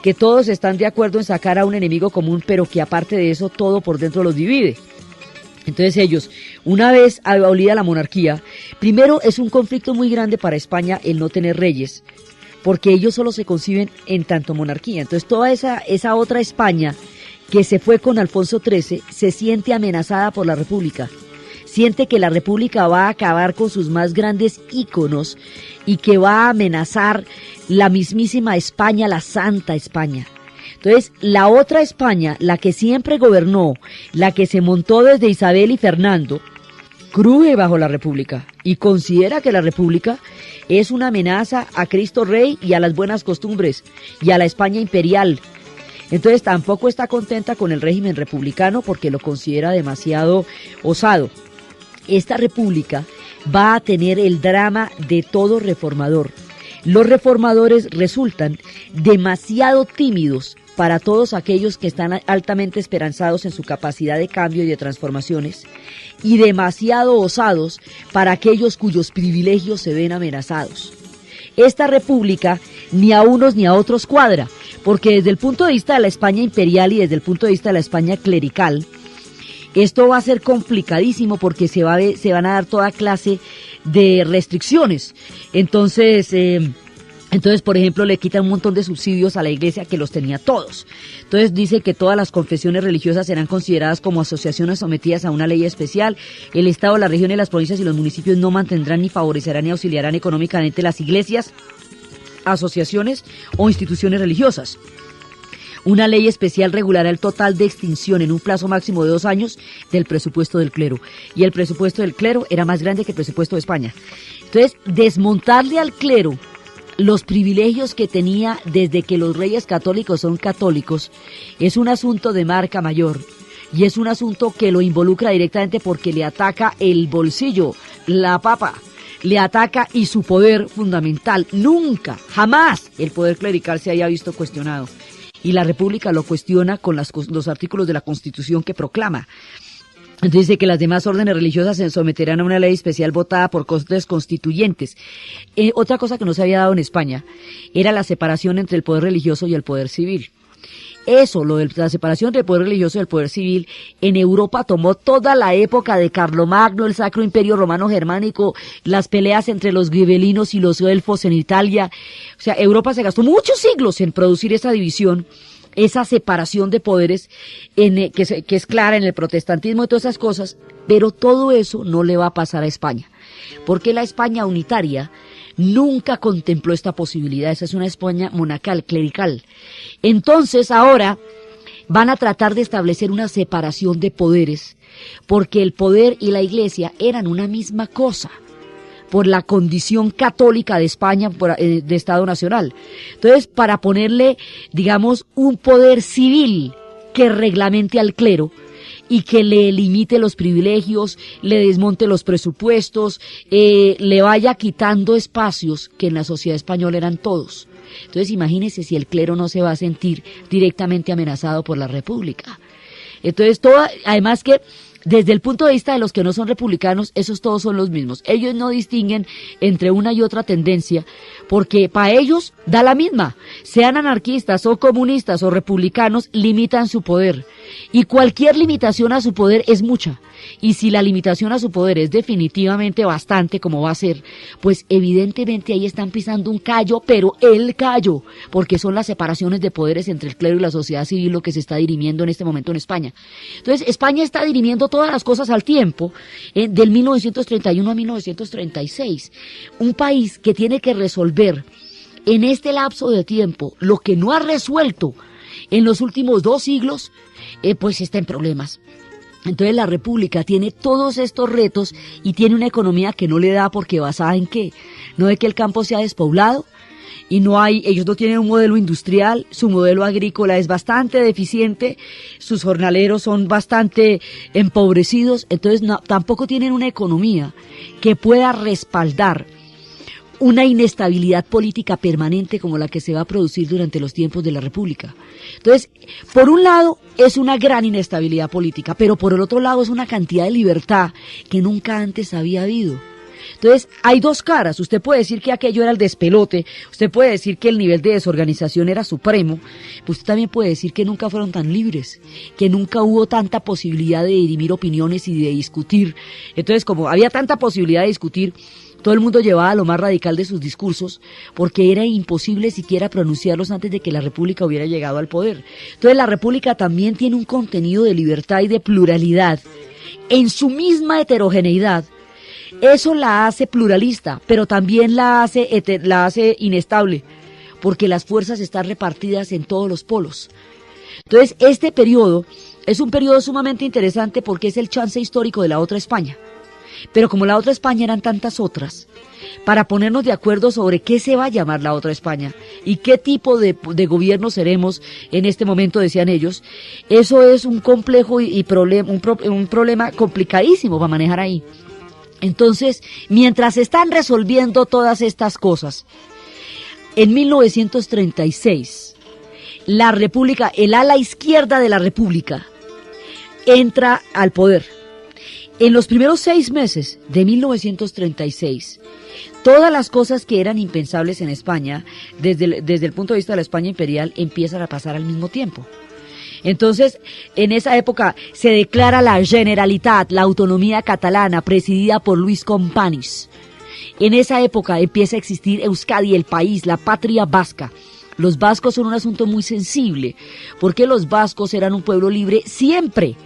que todos están de acuerdo en sacar a un enemigo común, pero que aparte de eso todo por dentro los divide. Entonces ellos, una vez abolida la monarquía, primero es un conflicto muy grande para España el no tener reyes, porque ellos solo se conciben en tanto monarquía. Entonces toda esa otra España que se fue con Alfonso XIII se siente amenazada por la República. Siente que la República va a acabar con sus más grandes íconos y que va a amenazar la mismísima España, la Santa España. Entonces, la otra España, la que siempre gobernó, la que se montó desde Isabel y Fernando, cruje bajo la República y considera que la República es una amenaza a Cristo Rey y a las buenas costumbres y a la España imperial. Entonces, tampoco está contenta con el régimen republicano porque lo considera demasiado osado. Esta república va a tener el drama de todo reformador. Los reformadores resultan demasiado tímidos para todos aquellos que están altamente esperanzados en su capacidad de cambio y de transformaciones, y demasiado osados para aquellos cuyos privilegios se ven amenazados. Esta república ni a unos ni a otros cuadra, porque desde el punto de vista de la España imperial y desde el punto de vista de la España clerical, esto va a ser complicadísimo porque se van a dar toda clase de restricciones. Entonces, por ejemplo, le quitan un montón de subsidios a la iglesia que los tenía todos. Entonces dice que todas las confesiones religiosas serán consideradas como asociaciones sometidas a una ley especial. El Estado, la región, las provincias y los municipios no mantendrán ni favorecerán ni auxiliarán económicamente las iglesias, asociaciones o instituciones religiosas. Una ley especial regulará el total de extinción en un plazo máximo de 2 años del presupuesto del clero. Y el presupuesto del clero era más grande que el presupuesto de España. Entonces, desmontarle al clero los privilegios que tenía desde que los reyes católicos son católicos es un asunto de marca mayor. Y es un asunto que lo involucra directamente porque le ataca el bolsillo, la papa. Le ataca y su poder fundamental. Nunca, jamás el poder clerical se haya visto cuestionado. Y la República lo cuestiona con los artículos de la Constitución que proclama. Entonces dice que las demás órdenes religiosas se someterán a una ley especial votada por Cortes Constituyentes. Otra cosa que no se había dado en España era la separación entre el poder religioso y el poder civil. Eso, lo de la separación entre el poder religioso y el poder civil, en Europa tomó toda la época de Carlomagno, el Sacro Imperio Romano Germánico, las peleas entre los gibelinos y los elfos en Italia. O sea, Europa se gastó muchos siglos en producir esa división, esa separación de poderes que es clara en el protestantismo y todas esas cosas, pero todo eso no le va a pasar a España, porque la España unitaria nunca contempló esta posibilidad. Esa es una España monacal, clerical. Entonces ahora van a tratar de establecer una separación de poderes, porque el poder y la iglesia eran una misma cosa, por la condición católica de España, de Estado Nacional. Entonces, para ponerle, digamos, un poder civil que reglamente al clero, y que le limite los privilegios, le desmonte los presupuestos, le vaya quitando espacios que en la sociedad española eran todos. Entonces imagínese si el clero no se va a sentir directamente amenazado por la República. Entonces además que desde el punto de vista de los que no son republicanos, esos todos son los mismos. Ellos no distinguen entre una y otra tendencia, porque para ellos da la misma. Sean anarquistas o comunistas o republicanos, limitan su poder. Y cualquier limitación a su poder es mucha. Y si la limitación a su poder es definitivamente bastante, como va a ser, pues evidentemente ahí están pisando un callo, pero el callo, porque son las separaciones de poderes entre el clero y la sociedad civil lo que se está dirimiendo en este momento en España. Entonces, España está dirimiendo todas las cosas al tiempo, del 1931 a 1936. Un país que tiene que resolver en este lapso de tiempo, lo que no ha resuelto en los últimos 2 siglos, pues está en problemas. Entonces la República tiene todos estos retos y tiene una economía que no le da, porque basada en qué, no de que el campo sea despoblado, y ellos no tienen un modelo industrial, su modelo agrícola es bastante deficiente, sus jornaleros son bastante empobrecidos, entonces tampoco tienen una economía que pueda respaldar una inestabilidad política permanente como la que se va a producir durante los tiempos de la República. Entonces, por un lado es una gran inestabilidad política, pero por el otro lado es una cantidad de libertad que nunca antes había habido. Entonces, hay 2 caras. Usted puede decir que aquello era el despelote, usted puede decir que el nivel de desorganización era supremo, pues usted también puede decir que nunca fueron tan libres, que nunca hubo tanta posibilidad de dirimir opiniones y de discutir. Entonces, como había tanta posibilidad de discutir, todo el mundo llevaba lo más radical de sus discursos, porque era imposible siquiera pronunciarlos antes de que la República hubiera llegado al poder. Entonces la República también tiene un contenido de libertad y de pluralidad en su misma heterogeneidad. Eso la hace pluralista, pero también la hace inestable, porque las fuerzas están repartidas en todos los polos. Entonces este periodo es un periodo sumamente interesante porque es el chance histórico de la otra España. Pero como la otra España eran tantas otras, para ponernos de acuerdo sobre qué se va a llamar la otra España y qué tipo de gobierno seremos en este momento, decían ellos, eso es un complejo un problema complicadísimo para manejar ahí. Entonces, mientras se están resolviendo todas estas cosas, en 1936, la República, el ala izquierda de la República, entra al poder. En los primeros 6 meses de 1936, todas las cosas que eran impensables en España, desde el punto de vista de la España imperial, empiezan a pasar al mismo tiempo. Entonces, en esa época se declara la Generalitat, la autonomía catalana, presidida por Luis Companys. En esa época empieza a existir Euskadi, el país, la patria vasca. Los vascos son un asunto muy sensible, porque los vascos eran un pueblo libre siempre.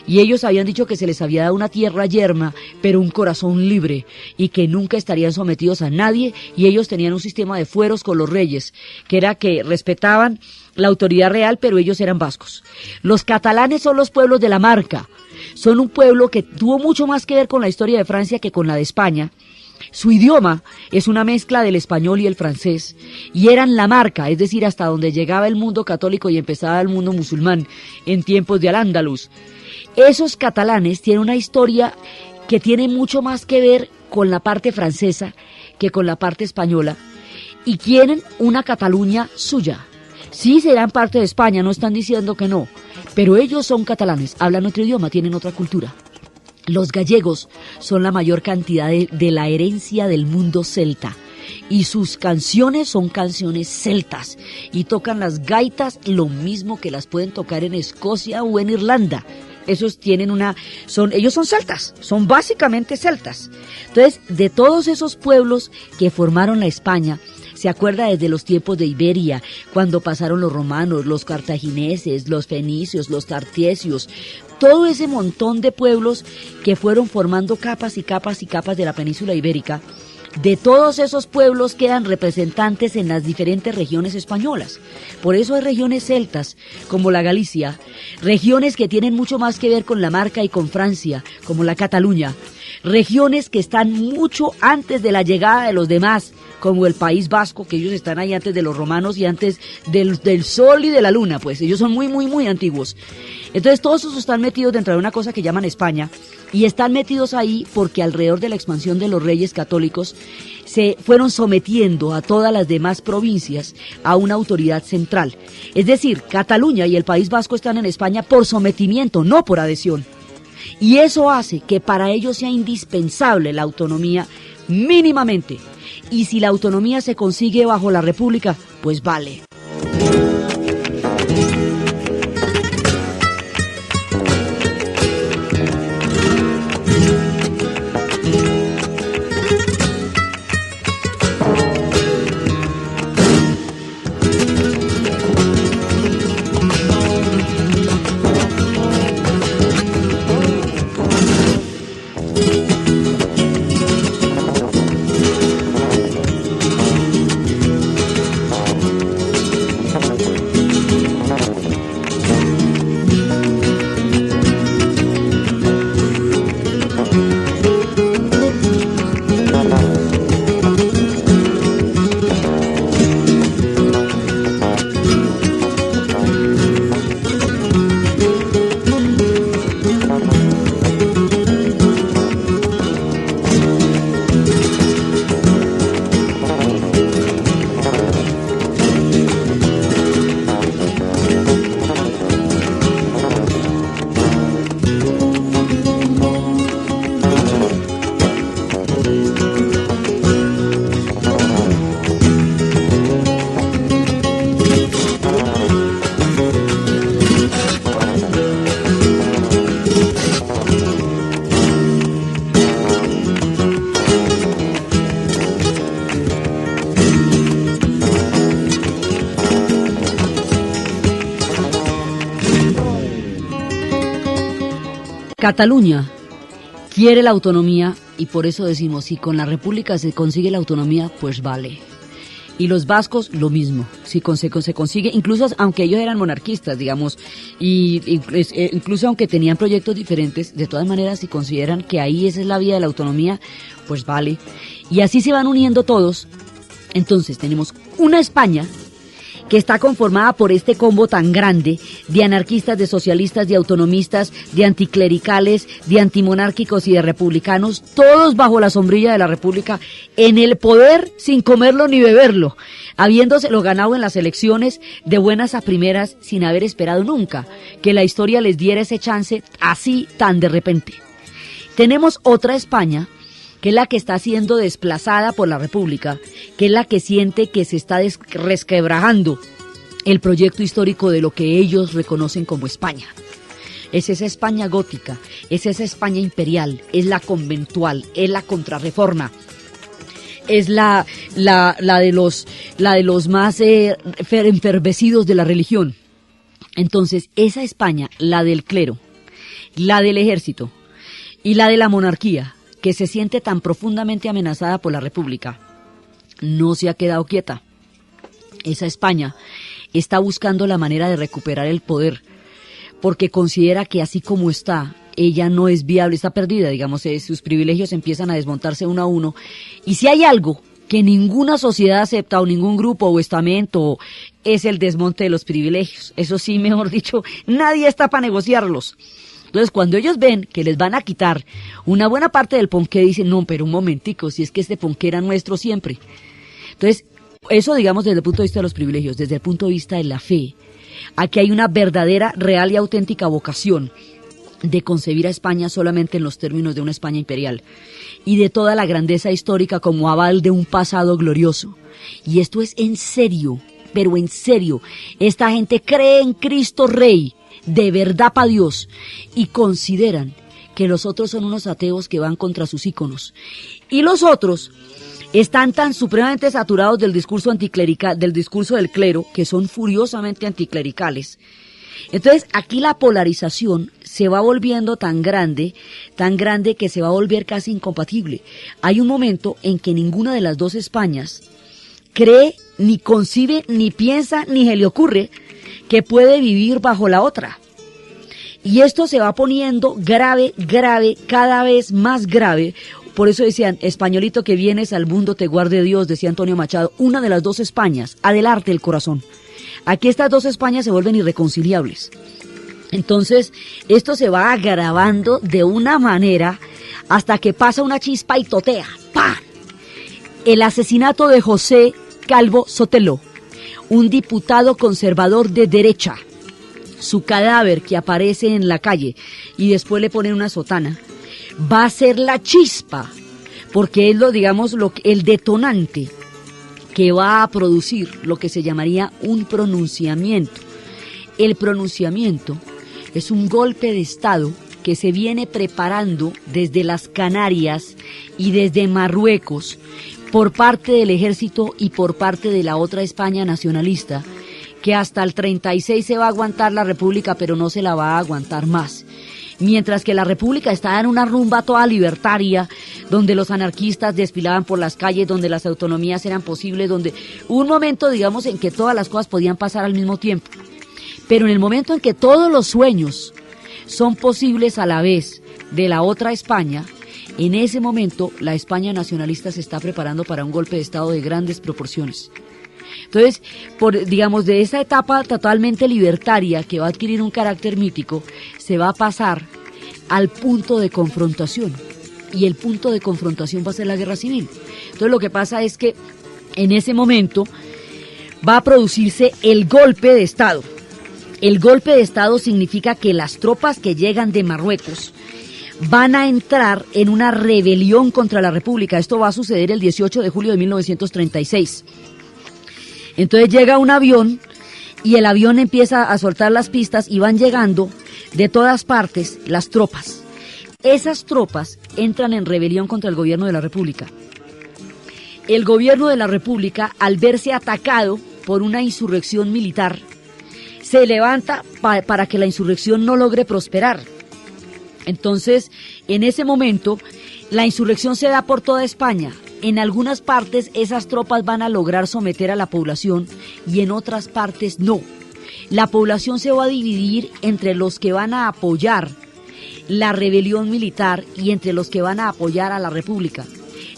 Y ellos habían dicho que se les había dado una tierra yerma, pero un corazón libre, y que nunca estarían sometidos a nadie, y ellos tenían un sistema de fueros con los reyes, que era que respetaban la autoridad real, pero ellos eran vascos. Los catalanes son los pueblos de la Marca, son un pueblo que tuvo mucho más que ver con la historia de Francia que con la de España. Su idioma es una mezcla del español y el francés, y eran la Marca, es decir, hasta donde llegaba el mundo católico y empezaba el mundo musulmán, en tiempos de Al-Ándalus. Esos catalanes tienen una historia que tiene mucho más que ver con la parte francesa que con la parte española, y quieren una Cataluña suya. Sí serán parte de España, no están diciendo que no, pero ellos son catalanes, hablan otro idioma, tienen otra cultura. Los gallegos son la mayor cantidad de la herencia del mundo celta, y sus canciones son canciones celtas, y tocan las gaitas lo mismo que las pueden tocar en Escocia o en Irlanda. Ellos son celtas, son básicamente celtas. Entonces, de todos esos pueblos que formaron la España, se acuerda desde los tiempos de Iberia, cuando pasaron los romanos, los cartagineses, los fenicios, los tartesios, todo ese montón de pueblos que fueron formando capas y capas y capas de la península ibérica. De todos esos pueblos quedan representantes en las diferentes regiones españolas. Por eso hay regiones celtas, como la Galicia, regiones que tienen mucho más que ver con la Marca y con Francia, como la Cataluña, regiones que están mucho antes de la llegada de los demás, como el País Vasco, que ellos están ahí antes de los romanos y antes del sol y de la luna, pues ellos son muy, muy, muy antiguos. Entonces todos esos están metidos dentro de una cosa que llaman España, y están metidos ahí porque alrededor de la expansión de los reyes católicos se fueron sometiendo a todas las demás provincias a una autoridad central. Es decir, Cataluña y el País Vasco están en España por sometimiento, no por adhesión. Y eso hace que para ellos sea indispensable la autonomía mínimamente. Y si la autonomía se consigue bajo la República, pues vale. Cataluña quiere la autonomía y por eso decimos, si con la República se consigue la autonomía, pues vale. Y los vascos lo mismo, si se consigue, incluso aunque ellos eran monarquistas, digamos, incluso aunque tenían proyectos diferentes, de todas maneras, si consideran que ahí esa es la vía de la autonomía, pues vale. Y así se van uniendo todos. Entonces tenemos una España que está conformada por este combo tan grande de anarquistas, de socialistas, de autonomistas, de anticlericales, de antimonárquicos y de republicanos, todos bajo la sombrilla de la República, en el poder sin comerlo ni beberlo, habiéndoselo ganado en las elecciones de buenas a primeras sin haber esperado nunca que la historia les diera ese chance así tan de repente. Tenemos otra España, que es la que está siendo desplazada por la República, que es la que siente que se está resquebrajando el proyecto histórico de lo que ellos reconocen como España. Es esa España gótica, es esa España imperial, es la conventual, es la contrarreforma, es la de los más enfervecidos de la religión. Entonces, esa España, la del clero, la del ejército y la de la monarquía, que se siente tan profundamente amenazada por la República, no se ha quedado quieta. Esa España está buscando la manera de recuperar el poder, porque considera que así como está, ella no es viable, está perdida, digamos, sus privilegios empiezan a desmontarse uno a uno, y si hay algo que ninguna sociedad acepta, o ningún grupo o estamento, es el desmonte de los privilegios. Eso sí, mejor dicho, nadie está para negociarlos. Entonces, cuando ellos ven que les van a quitar una buena parte del ponqué, dicen, no, pero un momentico, si es que este ponqué era nuestro siempre. Entonces, eso digamos desde el punto de vista de los privilegios, desde el punto de vista de la fe. Aquí hay una verdadera, real y auténtica vocación de concebir a España solamente en los términos de una España imperial y de toda la grandeza histórica como aval de un pasado glorioso. Y esto es en serio, pero en serio. Esta gente cree en Cristo Rey, de verdad para Dios, y consideran que los otros son unos ateos que van contra sus íconos. Y los otros están tan supremamente saturados del discurso anticlerical, del discurso del clero, que son furiosamente anticlericales. Entonces, aquí la polarización se va volviendo tan grande que se va a volver casi incompatible. Hay un momento en que ninguna de las dos Españas cree, ni concibe, ni piensa, ni se le ocurre que puede vivir bajo la otra. Y esto se va poniendo grave, cada vez más grave. Por eso decían, españolito que vienes al mundo te guarde Dios, decía Antonio Machado, una de las dos Españas, adelante el corazón. Aquí estas dos Españas se vuelven irreconciliables. Entonces, esto se va agravando de una manera hasta que pasa una chispa y totea. ¡Pam! El asesinato de José Calvo Sotelo, un diputado conservador de derecha. Su cadáver que aparece en la calle y después le ponen una sotana, va a ser la chispa, porque es el detonante que va a producir lo que se llamaría un pronunciamiento. El pronunciamiento es un golpe de Estado que se viene preparando desde las Canarias y desde Marruecos por parte del ejército y por parte de la otra España nacionalista, que hasta el 36 se va a aguantar la República, pero no se la va a aguantar más. Mientras que la República estaba en una rumba toda libertaria, donde los anarquistas desfilaban por las calles, donde las autonomías eran posibles, donde hubo un momento, digamos, en que todas las cosas podían pasar al mismo tiempo. Pero en el momento en que todos los sueños son posibles a la vez de la otra España, en ese momento la España nacionalista se está preparando para un golpe de Estado de grandes proporciones. Entonces, de esa etapa totalmente libertaria que va a adquirir un carácter mítico, se va a pasar al punto de confrontación. Y el punto de confrontación va a ser la guerra civil. Entonces, lo que pasa es que en ese momento va a producirse el golpe de Estado. El golpe de Estado significa que las tropas que llegan de Marruecos van a entrar en una rebelión contra la República. Esto va a suceder el 18 de julio de 1936. Entonces llega un avión y el avión empieza a soltar las pistas y van llegando de todas partes las tropas. Esas tropas entran en rebelión contra el gobierno de la República. El gobierno de la República, al verse atacado por una insurrección militar, se levanta para que la insurrección no logre prosperar. Entonces, en ese momento, la insurrección se da por toda España. En algunas partes esas tropas van a lograr someter a la población y en otras partes no. La población se va a dividir entre los que van a apoyar la rebelión militar y entre los que van a apoyar a la República.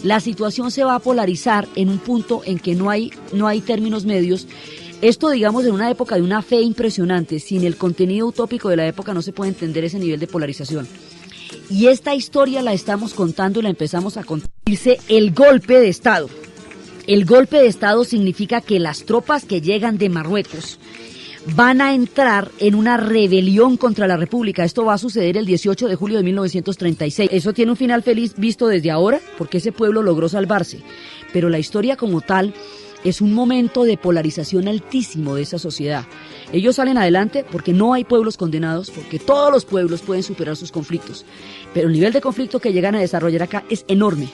La situación se va a polarizar en un punto en que no hay términos medios. Esto, digamos, en una época de una fe impresionante. Sin el contenido utópico de la época no se puede entender ese nivel de polarización. Y esta historia la estamos contando y la empezamos a contar. Dice el golpe de Estado. El golpe de Estado significa que las tropas que llegan de Marruecos van a entrar en una rebelión contra la República. Esto va a suceder el 18 de julio de 1936. Eso tiene un final feliz visto desde ahora, porque ese pueblo logró salvarse. Pero la historia como tal es un momento de polarización altísimo de esa sociedad. Ellos salen adelante porque no hay pueblos condenados, porque todos los pueblos pueden superar sus conflictos. Pero el nivel de conflicto que llegan a desarrollar acá es enorme.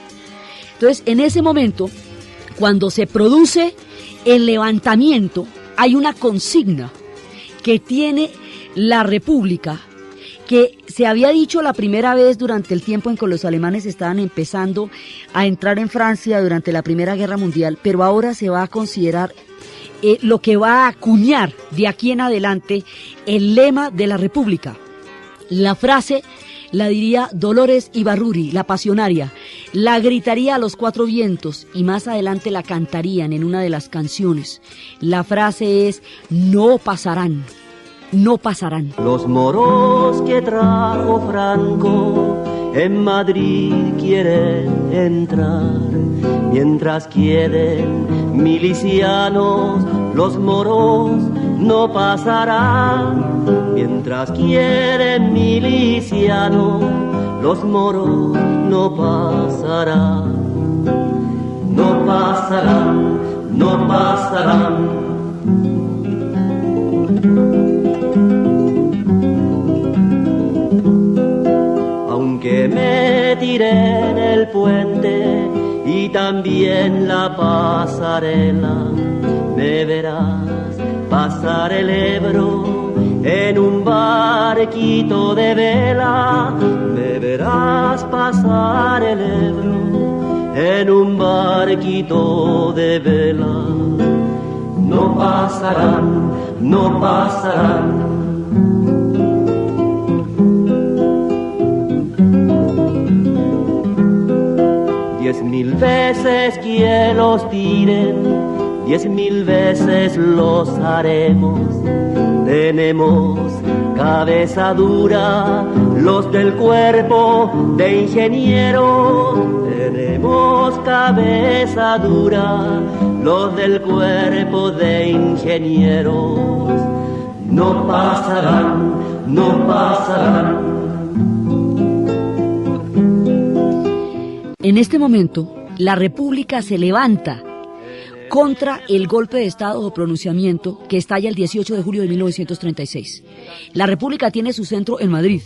Entonces, en ese momento, cuando se produce el levantamiento, hay una consigna que tiene la República, que se había dicho la primera vez durante el tiempo en que los alemanes estaban empezando a entrar en Francia durante la Primera Guerra Mundial, pero ahora se va a considerar lo que va a acuñar de aquí en adelante el lema de la República. La frase la diría Dolores Ibarruri, la pasionaria, la gritaría a los cuatro vientos y más adelante la cantarían en una de las canciones. La frase es: no pasarán, no pasarán. Los moros que trajo Franco en Madrid quieren entrar, mientras quieren milicianos, los moros no pasarán. Mientras quieren milicianos, los moros no pasarán. No pasarán, no pasarán. Aunque me tiré en el puente y también la pasarela, me verás pasar el Ebro en un barquito de vela. Me verás pasar el Ebro en un barquito de vela. No pasarán, no pasarán. Diez mil veces que los tiren, 10.000 veces los haremos. Tenemos cabeza dura los del cuerpo de ingenieros. Tenemos cabeza dura los del cuerpo de ingenieros. No pasarán, no pasarán. En este momento, la República se levanta contra el golpe de Estado o pronunciamiento que estalla el 18 de julio de 1936. La República tiene su centro en Madrid.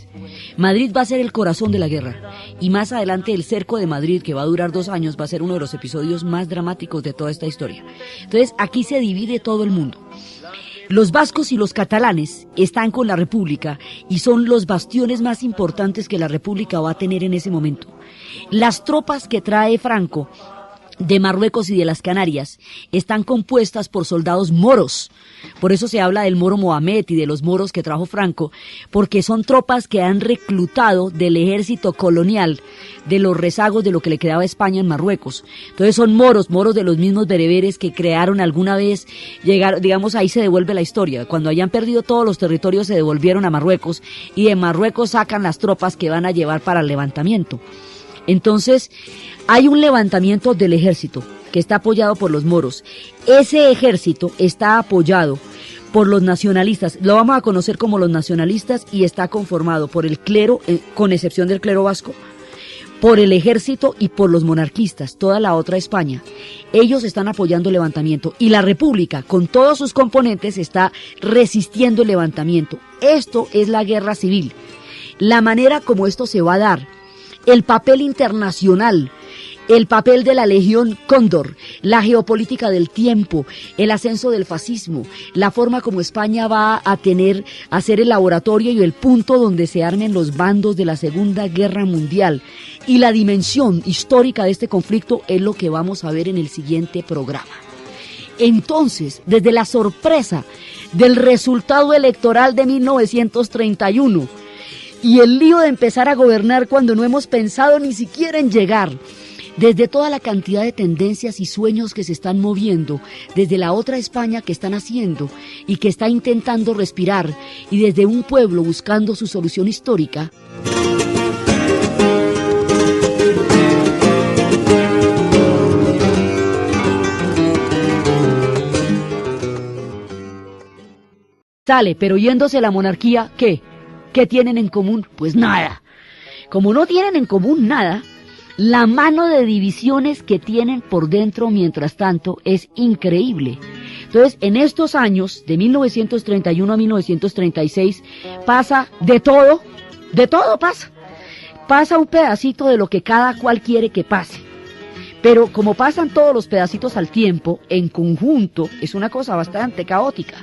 Madrid va a ser el corazón de la guerra. Y más adelante el cerco de Madrid, que va a durar 2 años, va a ser uno de los episodios más dramáticos de toda esta historia. Entonces, aquí se divide todo el mundo. Los vascos y los catalanes están con la República y son los bastiones más importantes que la República va a tener en ese momento. Las tropas que trae Franco de Marruecos y de las Canarias están compuestas por soldados moros. Por eso se habla del moro Mohamed y de los moros que trajo Franco, porque son tropas que han reclutado del ejército colonial, de los rezagos de lo que le quedaba a España en Marruecos. Entonces son moros de los mismos bereberes que crearon alguna vez, llegaron, digamos, ahí se devuelve la historia. Cuando hayan perdido todos los territorios se devolvieron a Marruecos y de Marruecos sacan las tropas que van a llevar para el levantamiento. Entonces, hay un levantamiento del ejército que está apoyado por los moros. Ese ejército está apoyado por los nacionalistas, lo vamos a conocer como los nacionalistas, y está conformado por el clero, con excepción del clero vasco, por el ejército y por los monarquistas, toda la otra España. Ellos están apoyando el levantamiento y la República, con todos sus componentes, está resistiendo el levantamiento. Esto es la guerra civil. La manera como esto se va a dar, el papel internacional, el papel de la Legión Cóndor, la geopolítica del tiempo, el ascenso del fascismo, la forma como España va a ser el laboratorio y el punto donde se armen los bandos de la Segunda Guerra Mundial, y la dimensión histórica de este conflicto es lo que vamos a ver en el siguiente programa. Entonces, desde la sorpresa del resultado electoral de 1931 y el lío de empezar a gobernar cuando no hemos pensado ni siquiera en llegar, desde toda la cantidad de tendencias y sueños que se están moviendo, desde la otra España que están haciendo y que está intentando respirar, y desde un pueblo buscando su solución histórica, sale, pero yéndose la monarquía, ¿qué? ¿Qué tienen en común? Pues nada. Como no tienen en común nada, la mano de divisiones que tienen por dentro, mientras tanto, es increíble. Entonces, en estos años, de 1931 a 1936, pasa de todo pasa. Pasa un pedacito de lo que cada cual quiere que pase. Pero como pasan todos los pedacitos al tiempo, en conjunto, es una cosa bastante caótica.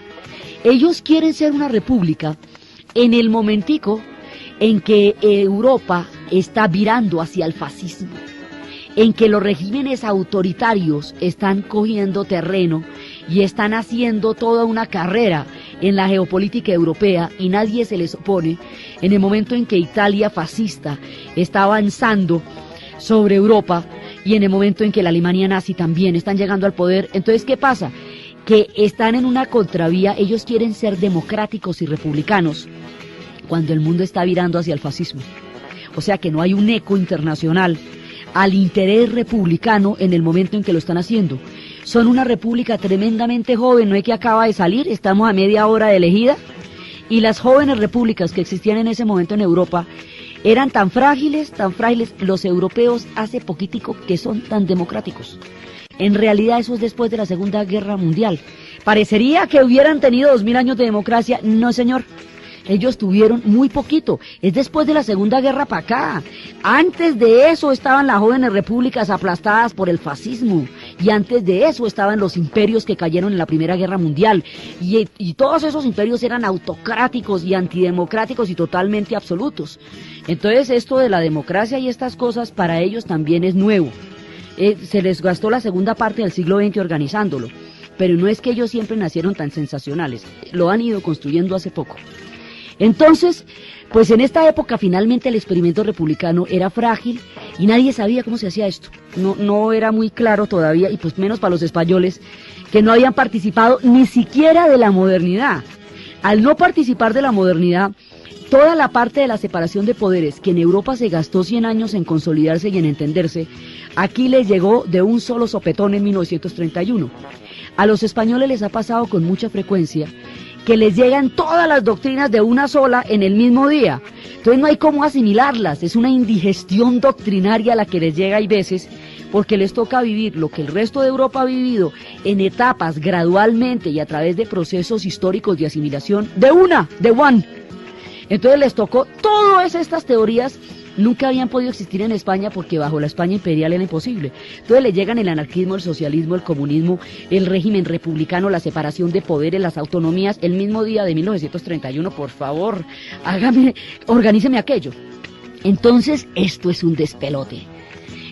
Ellos quieren ser una república en el momentico en que Europa está virando hacia el fascismo, en que los regímenes autoritarios están cogiendo terreno y están haciendo toda una carrera en la geopolítica europea y nadie se les opone, en el momento en que Italia fascista está avanzando sobre Europa y en el momento en que la Alemania nazi también están llegando al poder. Entonces, ¿qué pasa? Que están en una contravía. Ellos quieren ser democráticos y republicanos cuando el mundo está virando hacia el fascismo. O sea que no hay un eco internacional al interés republicano en el momento en que lo están haciendo. Son una república tremendamente joven, no es que acaba de salir, estamos a media hora de elegida, y las jóvenes repúblicas que existían en ese momento en Europa eran tan frágiles, los europeos hace poquitico que son tan democráticos. En realidad eso es después de la Segunda Guerra Mundial. Parecería que hubieran tenido 2000 años de democracia. No, señor. Ellos tuvieron muy poquito. Es después de la Segunda Guerra para acá. Antes de eso estaban las jóvenes repúblicas aplastadas por el fascismo. Y antes de eso estaban los imperios que cayeron en la Primera Guerra Mundial. Y todos esos imperios eran autocráticos y antidemocráticos y totalmente absolutos. Entonces esto de la democracia y estas cosas para ellos también es nuevo. Se les gastó la segunda parte del siglo XX organizándolo, pero no es que ellos siempre nacieron tan sensacionales, lo han ido construyendo hace poco. Entonces, pues en esta época finalmente el experimento republicano era frágil y nadie sabía cómo se hacía esto, no era muy claro todavía, y pues menos para los españoles que no habían participado ni siquiera de la modernidad. Al no participar de la modernidad, toda la parte de la separación de poderes, que en Europa se gastó 100 años en consolidarse y en entenderse, aquí les llegó de un solo sopetón en 1931. A los españoles les ha pasado con mucha frecuencia que les llegan todas las doctrinas de una sola en el mismo día. Entonces no hay cómo asimilarlas, es una indigestión doctrinaria la que les llega hay veces, porque les toca vivir lo que el resto de Europa ha vivido en etapas gradualmente y a través de procesos históricos de asimilación de one. Entonces les tocó todas estas teorías. Nunca habían podido existir en España porque bajo la España imperial era imposible. Entonces le llegan el anarquismo, el socialismo, el comunismo, el régimen republicano, la separación de poderes, las autonomías, el mismo día de 1931, por favor, organíceme aquello. Entonces esto es un despelote,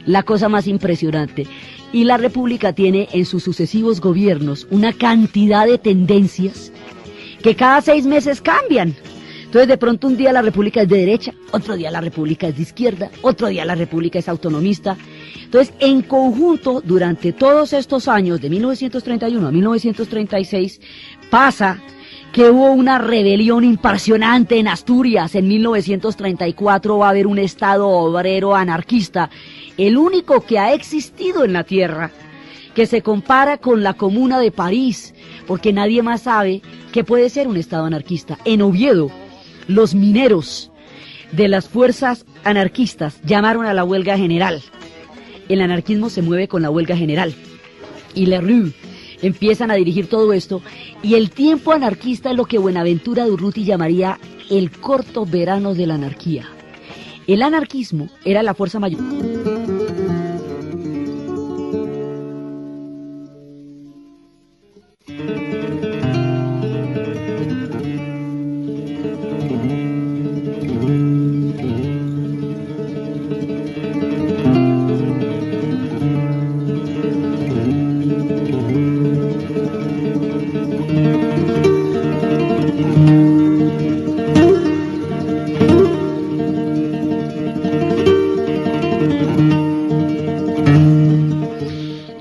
la cosa más impresionante. Y la república tiene en sus sucesivos gobiernos una cantidad de tendencias que cada 6 meses cambian. Entonces de pronto un día la república es de derecha, otro día la república es de izquierda, otro día la república es autonomista. Entonces en conjunto durante todos estos años de 1931 a 1936 pasa que hubo una rebelión impresionante en Asturias. En 1934 va a haber un estado obrero anarquista, el único que ha existido en la tierra, que se compara con la Comuna de París, porque nadie más sabe que puede ser un estado anarquista. En Oviedo, los mineros de las fuerzas anarquistas llamaron a la huelga general. El anarquismo se mueve con la huelga general. Y Lerroux empiezan a dirigir todo esto. Y el tiempo anarquista es lo que Buenaventura Durruti llamaría el corto verano de la anarquía. El anarquismo era la fuerza mayor.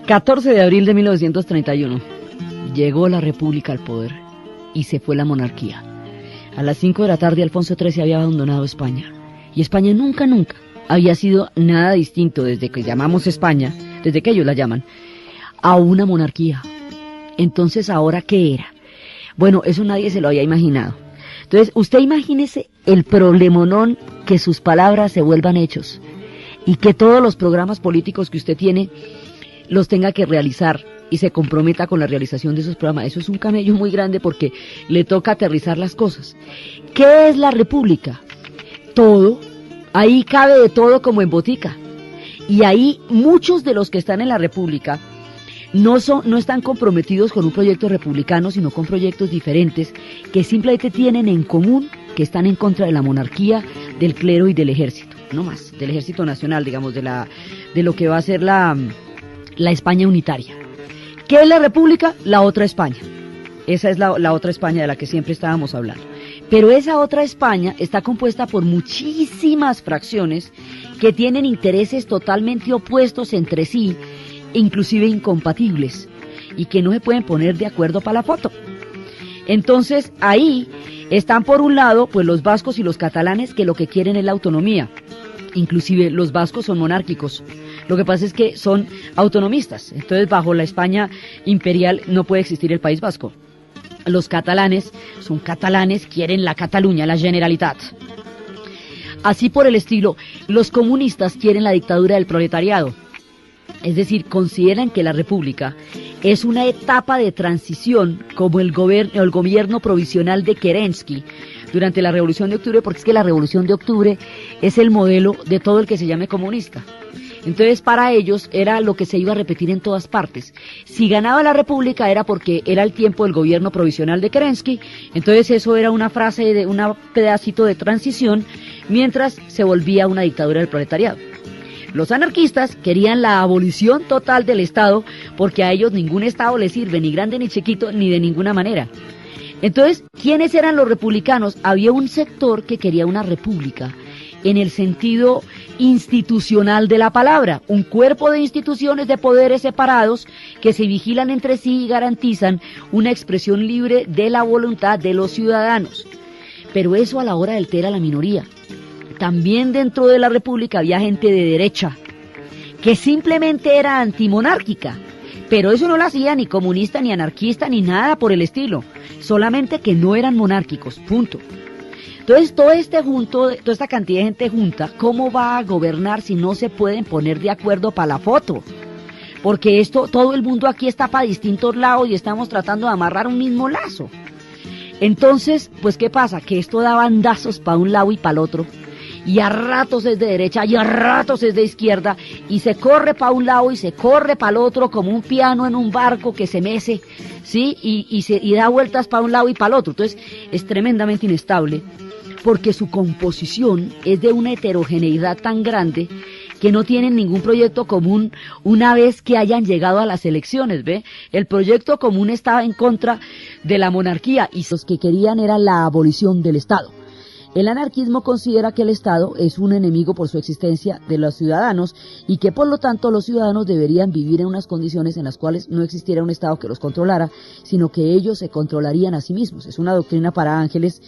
14 de abril de 1931, llegó la República al poder y se fue la monarquía. A las 5 de la tarde Alfonso XIII había abandonado España, y España nunca había sido nada distinto desde que llamamos España, desde que ellos la llaman, a una monarquía. Entonces, ¿ahora qué era? Bueno, eso nadie se lo había imaginado. Entonces, usted imagínese el problemonón que sus palabras se vuelvan hechos y que todos los programas políticos que usted tiene los tenga que realizar y se comprometa con la realización de esos programas. Eso es un camello muy grande porque le toca aterrizar las cosas. ¿Qué es la República? Todo. Ahí cabe de todo como en botica. Y ahí muchos de los que están en la República no están comprometidos con un proyecto republicano, sino con proyectos diferentes que simplemente tienen en común que están en contra de la monarquía, del clero y del ejército. No más, del ejército nacional, digamos, de lo que va a ser la España unitaria. ¿Qué es la República? La otra España. Esa es la otra España de la que siempre estábamos hablando. Pero esa otra España está compuesta por muchísimas fracciones que tienen intereses totalmente opuestos entre sí, inclusive incompatibles, y que no se pueden poner de acuerdo para la foto. Entonces, ahí están por un lado pues los vascos y los catalanes, que lo que quieren es la autonomía. Inclusive los vascos son monárquicos. Lo que pasa es que son autonomistas. Entonces, bajo la España imperial no puede existir el País Vasco. Los catalanes son catalanes, quieren la Cataluña, la Generalitat. Así por el estilo, los comunistas quieren la dictadura del proletariado. Es decir, consideran que la República es una etapa de transición como el gobierno provisional de Kerensky durante la Revolución de Octubre, porque es que la Revolución de Octubre es el modelo de todo el que se llame comunista. Entonces, para ellos era lo que se iba a repetir en todas partes. Si ganaba la República era porque era el tiempo del gobierno provisional de Kerensky, entonces eso era una frase de un pedacito de transición, mientras se volvía una dictadura del proletariado. Los anarquistas querían la abolición total del Estado, porque a ellos ningún Estado les sirve, ni grande ni chiquito, ni de ninguna manera. Entonces, ¿quiénes eran los republicanos? Había un sector que quería una república, en el sentido institucional de la palabra, un cuerpo de instituciones de poderes separados que se vigilan entre sí y garantizan una expresión libre de la voluntad de los ciudadanos. Pero eso a la hora de altera a la minoría. También dentro de la República había gente de derecha, que simplemente era antimonárquica, pero eso no lo hacía ni comunista, ni anarquista, ni nada por el estilo, solamente que no eran monárquicos, punto. Entonces, toda esta cantidad de gente junta, ¿cómo va a gobernar si no se pueden poner de acuerdo para la foto? Porque todo el mundo aquí está para distintos lados y estamos tratando de amarrar un mismo lazo. Entonces, pues, ¿qué pasa? Que esto da bandazos para un lado y para el otro, y a ratos es de derecha y a ratos es de izquierda, y se corre para un lado y se corre para el otro como un piano en un barco que se mece, ¿sí? Y da vueltas para un lado y para el otro. Entonces, es tremendamente inestable, porque su composición es de una heterogeneidad tan grande que no tienen ningún proyecto común una vez que hayan llegado a las elecciones, ¿ve? El proyecto común estaba en contra de la monarquía y los que querían era la abolición del Estado. El anarquismo considera que el Estado es un enemigo por su existencia de los ciudadanos y que por lo tanto los ciudadanos deberían vivir en unas condiciones en las cuales no existiera un Estado que los controlara, sino que ellos se controlarían a sí mismos. Es una doctrina para ángeles,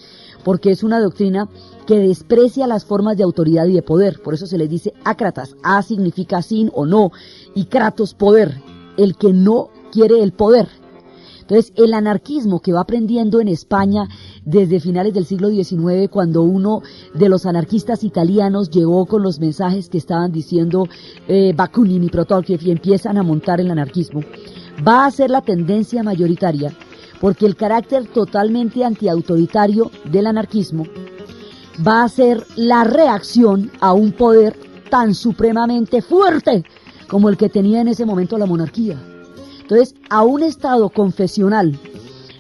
porque es una doctrina que desprecia las formas de autoridad y de poder. Por eso se les dice ácratas. A significa sin o no, y kratos, poder, el que no quiere el poder. Entonces, el anarquismo que va aprendiendo en España desde finales del siglo XIX, cuando uno de los anarquistas italianos llegó con los mensajes que estaban diciendo Bakunin y Protofiev y empiezan a montar el anarquismo, va a ser la tendencia mayoritaria, porque el carácter totalmente antiautoritario del anarquismo va a ser la reacción a un poder tan supremamente fuerte como el que tenía en ese momento la monarquía. Entonces, a un Estado confesional,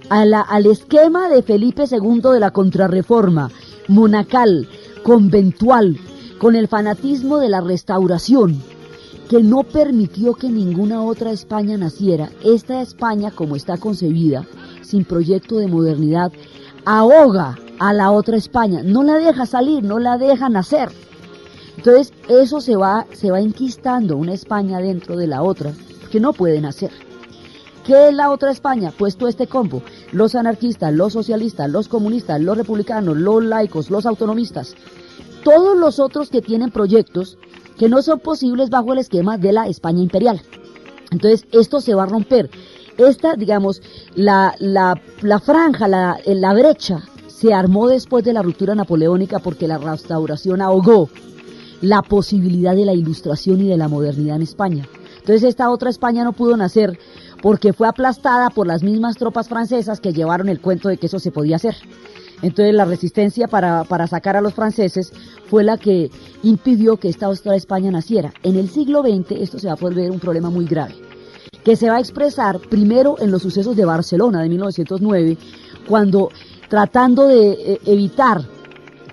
al esquema de Felipe II de la Contrarreforma, monacal, conventual, con el fanatismo de la Restauración, que no permitió que ninguna otra España naciera. Esta España, como está concebida, sin proyecto de modernidad, ahoga a la otra España, no la deja salir, no la deja nacer. Entonces, eso se va enquistando una España dentro de la otra, que no pueden hacer. ¿Qué es la otra España? Pues todo este combo, los anarquistas, los socialistas, los comunistas, los republicanos, los laicos, los autonomistas, todos los otros que tienen proyectos que no son posibles bajo el esquema de la España imperial. Entonces esto se va a romper. Esta, digamos, la franja, la brecha se armó después de la ruptura napoleónica porque la restauración ahogó la posibilidad de la ilustración y de la modernidad en España. Entonces esta otra España no pudo nacer porque fue aplastada por las mismas tropas francesas que llevaron el cuento de que eso se podía hacer. Entonces la resistencia para sacar a los franceses fue la que impidió que esta otra España naciera. En el siglo XX esto se va a volver un problema muy grave, que se va a expresar primero en los sucesos de Barcelona de 1909, cuando tratando de evitar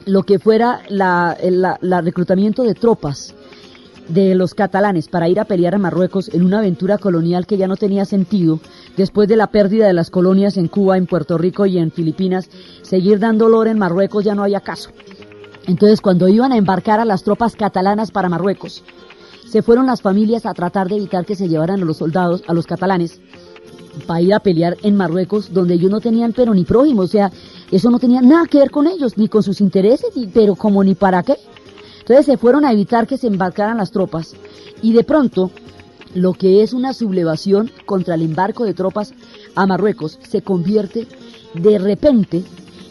lo que fuera el reclutamiento de tropas de los catalanes para ir a pelear a Marruecos en una aventura colonial que ya no tenía sentido, después de la pérdida de las colonias en Cuba, en Puerto Rico y en Filipinas, seguir dando olor en Marruecos ya no había caso. Entonces cuando iban a embarcar a las tropas catalanas para Marruecos, se fueron las familias a tratar de evitar que se llevaran a los soldados, a los catalanes, para ir a pelear en Marruecos, donde ellos no tenían pero ni prójimo, o sea, eso no tenía nada que ver con ellos, ni con sus intereses, pero como ni para qué. Entonces se fueron a evitar que se embarcaran las tropas, y de pronto, lo que es una sublevación contra el embarco de tropas a Marruecos, se convierte de repente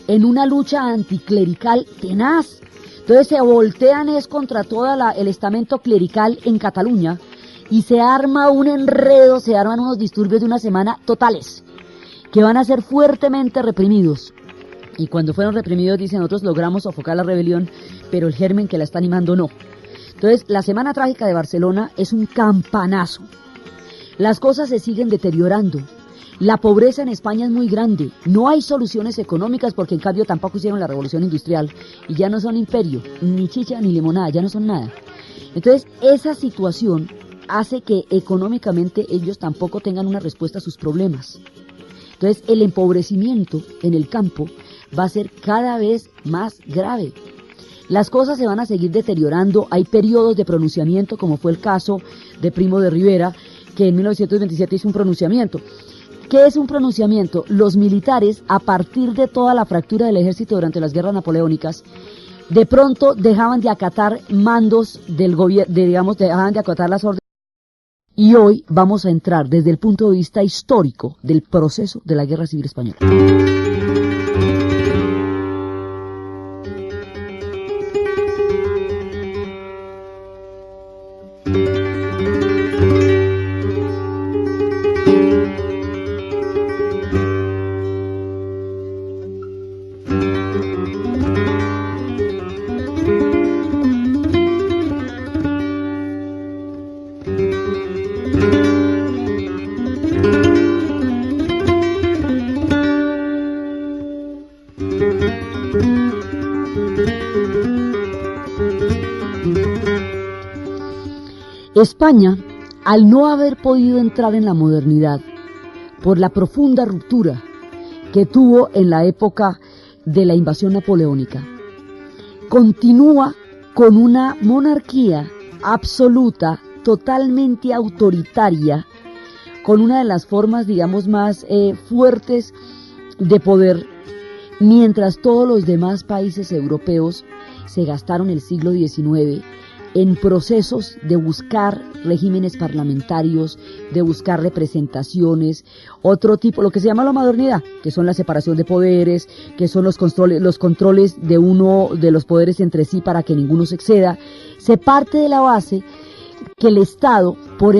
en una lucha anticlerical tenaz. Entonces se voltean contra todo el estamento clerical en Cataluña, y se arma un enredo, se arman unos disturbios de una semana totales, que van a ser fuertemente reprimidos. Y cuando fueron reprimidos, dicen, nosotros logramos sofocar la rebelión, pero el germen que la está animando no. Entonces, la Semana Trágica de Barcelona es un campanazo. Las cosas se siguen deteriorando. La pobreza en España es muy grande. No hay soluciones económicas porque en cambio tampoco hicieron la revolución industrial. Y ya no son imperio, ni chicha ni limonada, ya no son nada. Entonces, esa situación hace que económicamente ellos tampoco tengan una respuesta a sus problemas. Entonces, el empobrecimiento en el campo va a ser cada vez más grave. Las cosas se van a seguir deteriorando, hay periodos de pronunciamiento, como fue el caso de Primo de Rivera, que en 1927 hizo un pronunciamiento. ¿Qué es un pronunciamiento? Los militares, a partir de toda la fractura del ejército durante las guerras napoleónicas, de pronto dejaban de acatar mandos del gobierno, dejaban de acatar las órdenes. Y hoy vamos a entrar desde el punto de vista histórico del proceso de la Guerra Civil Española. España, al no haber podido entrar en la modernidad por la profunda ruptura que tuvo en la época de la invasión napoleónica, continúa con una monarquía absoluta, totalmente autoritaria, con una de las formas, digamos, más fuertes de poder, mientras todos los demás países europeos se gastaron el siglo XIX en procesos de buscar regímenes parlamentarios, de buscar representaciones, otro tipo, lo que se llama la modernidad, que son la separación de poderes, que son los controles de uno de los poderes entre sí para que ninguno se exceda. Se parte de la base que el Estado, por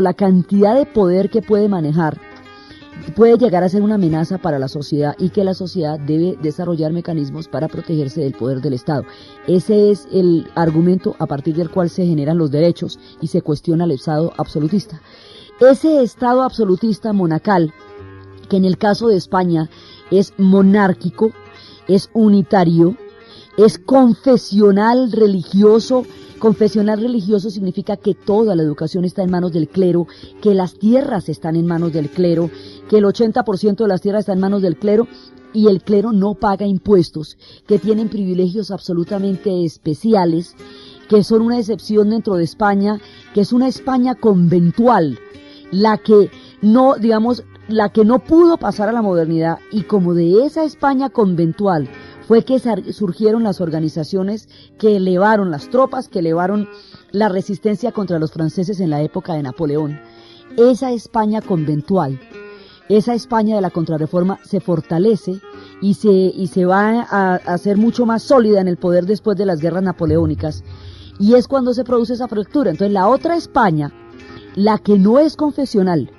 la cantidad de poder que puede manejar, puede llegar a ser una amenaza para la sociedad y que la sociedad debe desarrollar mecanismos para protegerse del poder del Estado. Ese es el argumento a partir del cual se generan los derechos y se cuestiona el Estado absolutista. Ese Estado absolutista monacal, que en el caso de España es monárquico, es unitario, es confesional religioso. Confesional religioso significa que toda la educación está en manos del clero, que las tierras están en manos del clero, que el 80% de las tierras están en manos del clero y el clero no paga impuestos, que tienen privilegios absolutamente especiales, que son una excepción dentro de España, que es una España conventual, la que no, digamos, la que no pudo pasar a la modernidad, y como de esa España conventual fue que surgieron las organizaciones que elevaron las tropas, que elevaron la resistencia contra los franceses en la época de Napoleón. Esa España conventual, esa España de la Contrarreforma se fortalece y se va a hacer mucho más sólida en el poder después de las guerras napoleónicas, y es cuando se produce esa fractura. Entonces la otra España, la que no es confesional,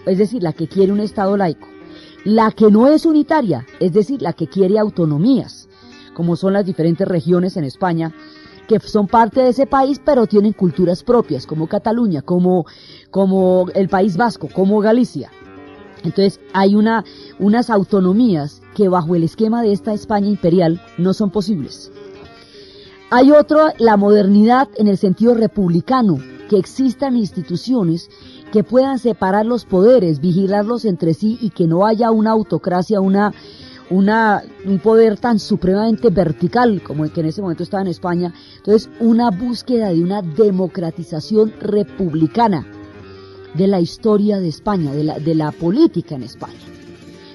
es decir, la que quiere un Estado laico, la que no es unitaria, es decir, la que quiere autonomías, como son las diferentes regiones en España, que son parte de ese país, pero tienen culturas propias, como Cataluña, como el País Vasco, como Galicia. Entonces hay unas autonomías que bajo el esquema de esta España imperial no son posibles. Hay otro, la modernidad en el sentido republicano, que existan instituciones que puedan separar los poderes, vigilarlos entre sí, y que no haya una autocracia, un poder tan supremamente vertical como el que en ese momento estaba en España. Entonces, una búsqueda de una democratización republicana de la historia de España, de la política en España.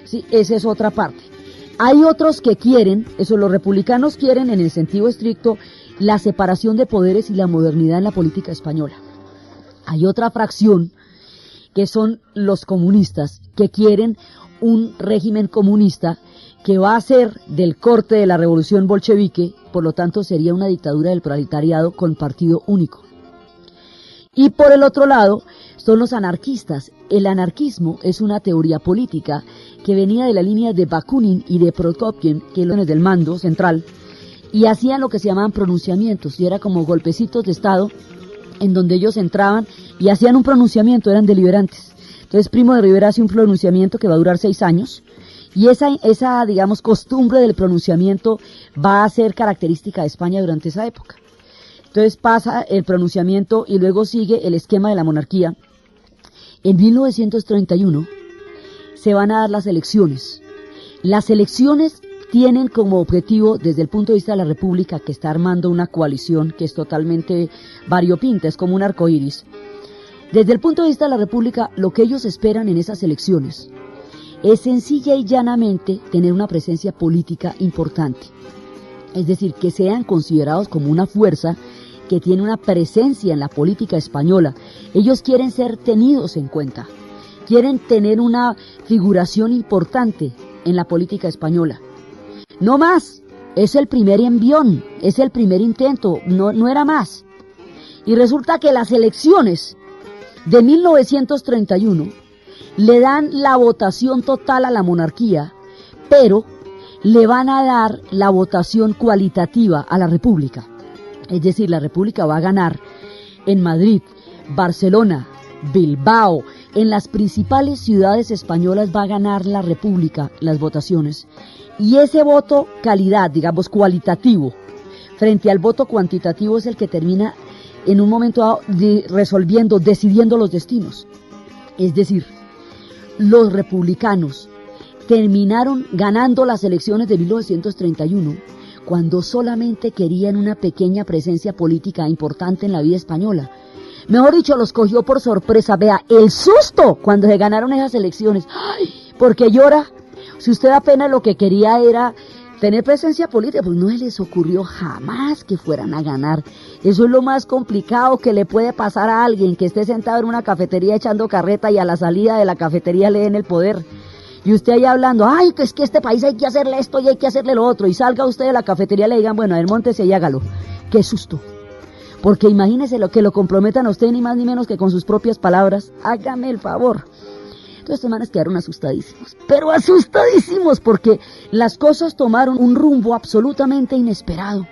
Sí, esa es otra parte. Hay otros que quieren, los republicanos quieren en el sentido estricto, la separación de poderes y la modernidad en la política española. Hay otra fracción, que son los comunistas, que quieren un régimen comunista que va a ser del corte de la revolución bolchevique, por lo tanto sería una dictadura del proletariado con partido único. Y por el otro lado son los anarquistas. El anarquismo es una teoría política que venía de la línea de Bakunin y de Prokopiev, que eran del mando central, y hacían lo que se llamaban pronunciamientos, y era como golpecitos de Estado, en donde ellos entraban y hacían un pronunciamiento, eran deliberantes. Entonces Primo de Rivera hace un pronunciamiento que va a durar 6 años, y esa digamos, costumbre del pronunciamiento va a ser característica de España durante esa época. Entonces pasa el pronunciamiento y luego sigue el esquema de la monarquía. En 1931 se van a dar las elecciones. Las elecciones tienen como objetivo, desde el punto de vista de la República, que está armando una coalición que es totalmente variopinta, es como un arcoíris. Desde el punto de vista de la República, lo que ellos esperan en esas elecciones es sencilla y llanamente tener una presencia política importante. Es decir, que sean considerados como una fuerza que tiene una presencia en la política española. Ellos quieren ser tenidos en cuenta, quieren tener una figuración importante en la política española. No más, es el primer envión, es el primer intento, no era más. Y resulta que las elecciones de 1931 le dan la votación total a la monarquía, pero le van a dar la votación cualitativa a la República. Es decir, la República va a ganar en Madrid, Barcelona, Bilbao, en las principales ciudades españolas va a ganar la República las votaciones. Y ese voto calidad, digamos cualitativo, frente al voto cuantitativo es el que termina en un momento dado resolviendo, decidiendo los destinos. Es decir, los republicanos terminaron ganando las elecciones de 1931 cuando solamente querían una pequeña presencia política importante en la vida española. Mejor dicho, los cogió por sorpresa. Vea, el susto cuando se ganaron esas elecciones. ¡Ay! Porque llora. Si usted apenas lo que quería era tener presencia política, pues no les ocurrió jamás que fueran a ganar. Eso es lo más complicado que le puede pasar a alguien que esté sentado en una cafetería echando carreta y a la salida de la cafetería le den el poder. Y usted ahí hablando, ay, que es que este país hay que hacerle esto y hay que hacerle lo otro. Y salga usted de la cafetería y le digan, bueno, a ver, móntese y hágalo. ¡Qué susto! Porque imagínese lo que lo comprometan a usted ni más ni menos que con sus propias palabras. Hágame el favor. Entonces estos manes quedaron asustadísimos. Pero asustadísimos porque las cosas tomaron un rumbo absolutamente inesperado.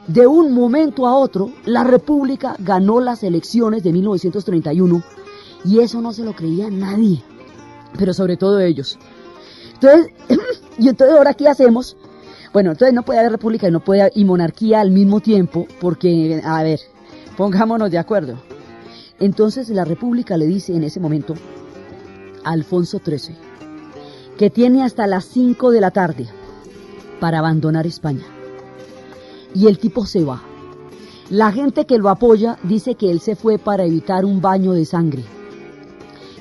De un momento a otro, la República ganó las elecciones de 1931. Y eso no se lo creía nadie. Pero sobre todo ellos. Entonces, y entonces ahora ¿qué hacemos? Bueno, entonces no puede haber república y monarquía al mismo tiempo, porque, a ver, pongámonos de acuerdo. Entonces la república le dice en ese momento a Alfonso XIII que tiene hasta las 5 de la tarde para abandonar España. Y el tipo se va. La gente que lo apoya dice que él se fue para evitar un baño de sangre.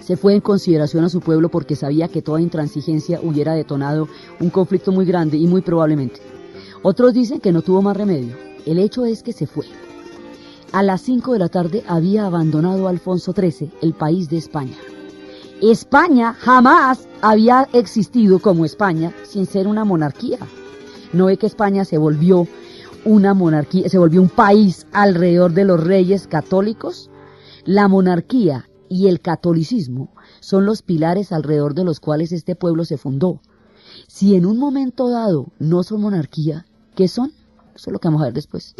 Se fue en consideración a su pueblo porque sabía que toda intransigencia hubiera detonado un conflicto muy grande y muy probablemente. Otros dicen que no tuvo más remedio. El hecho es que se fue. A las 5 de la tarde había abandonado Alfonso XIII el país de España. España jamás había existido como España sin ser una monarquía. ¿No ve que España se volvió una monarquía, se volvió un país alrededor de los reyes católicos? La monarquía y el catolicismo son los pilares alrededor de los cuales este pueblo se fundó. Si en un momento dado no son monarquía, ¿qué son? Eso es lo que vamos a ver después.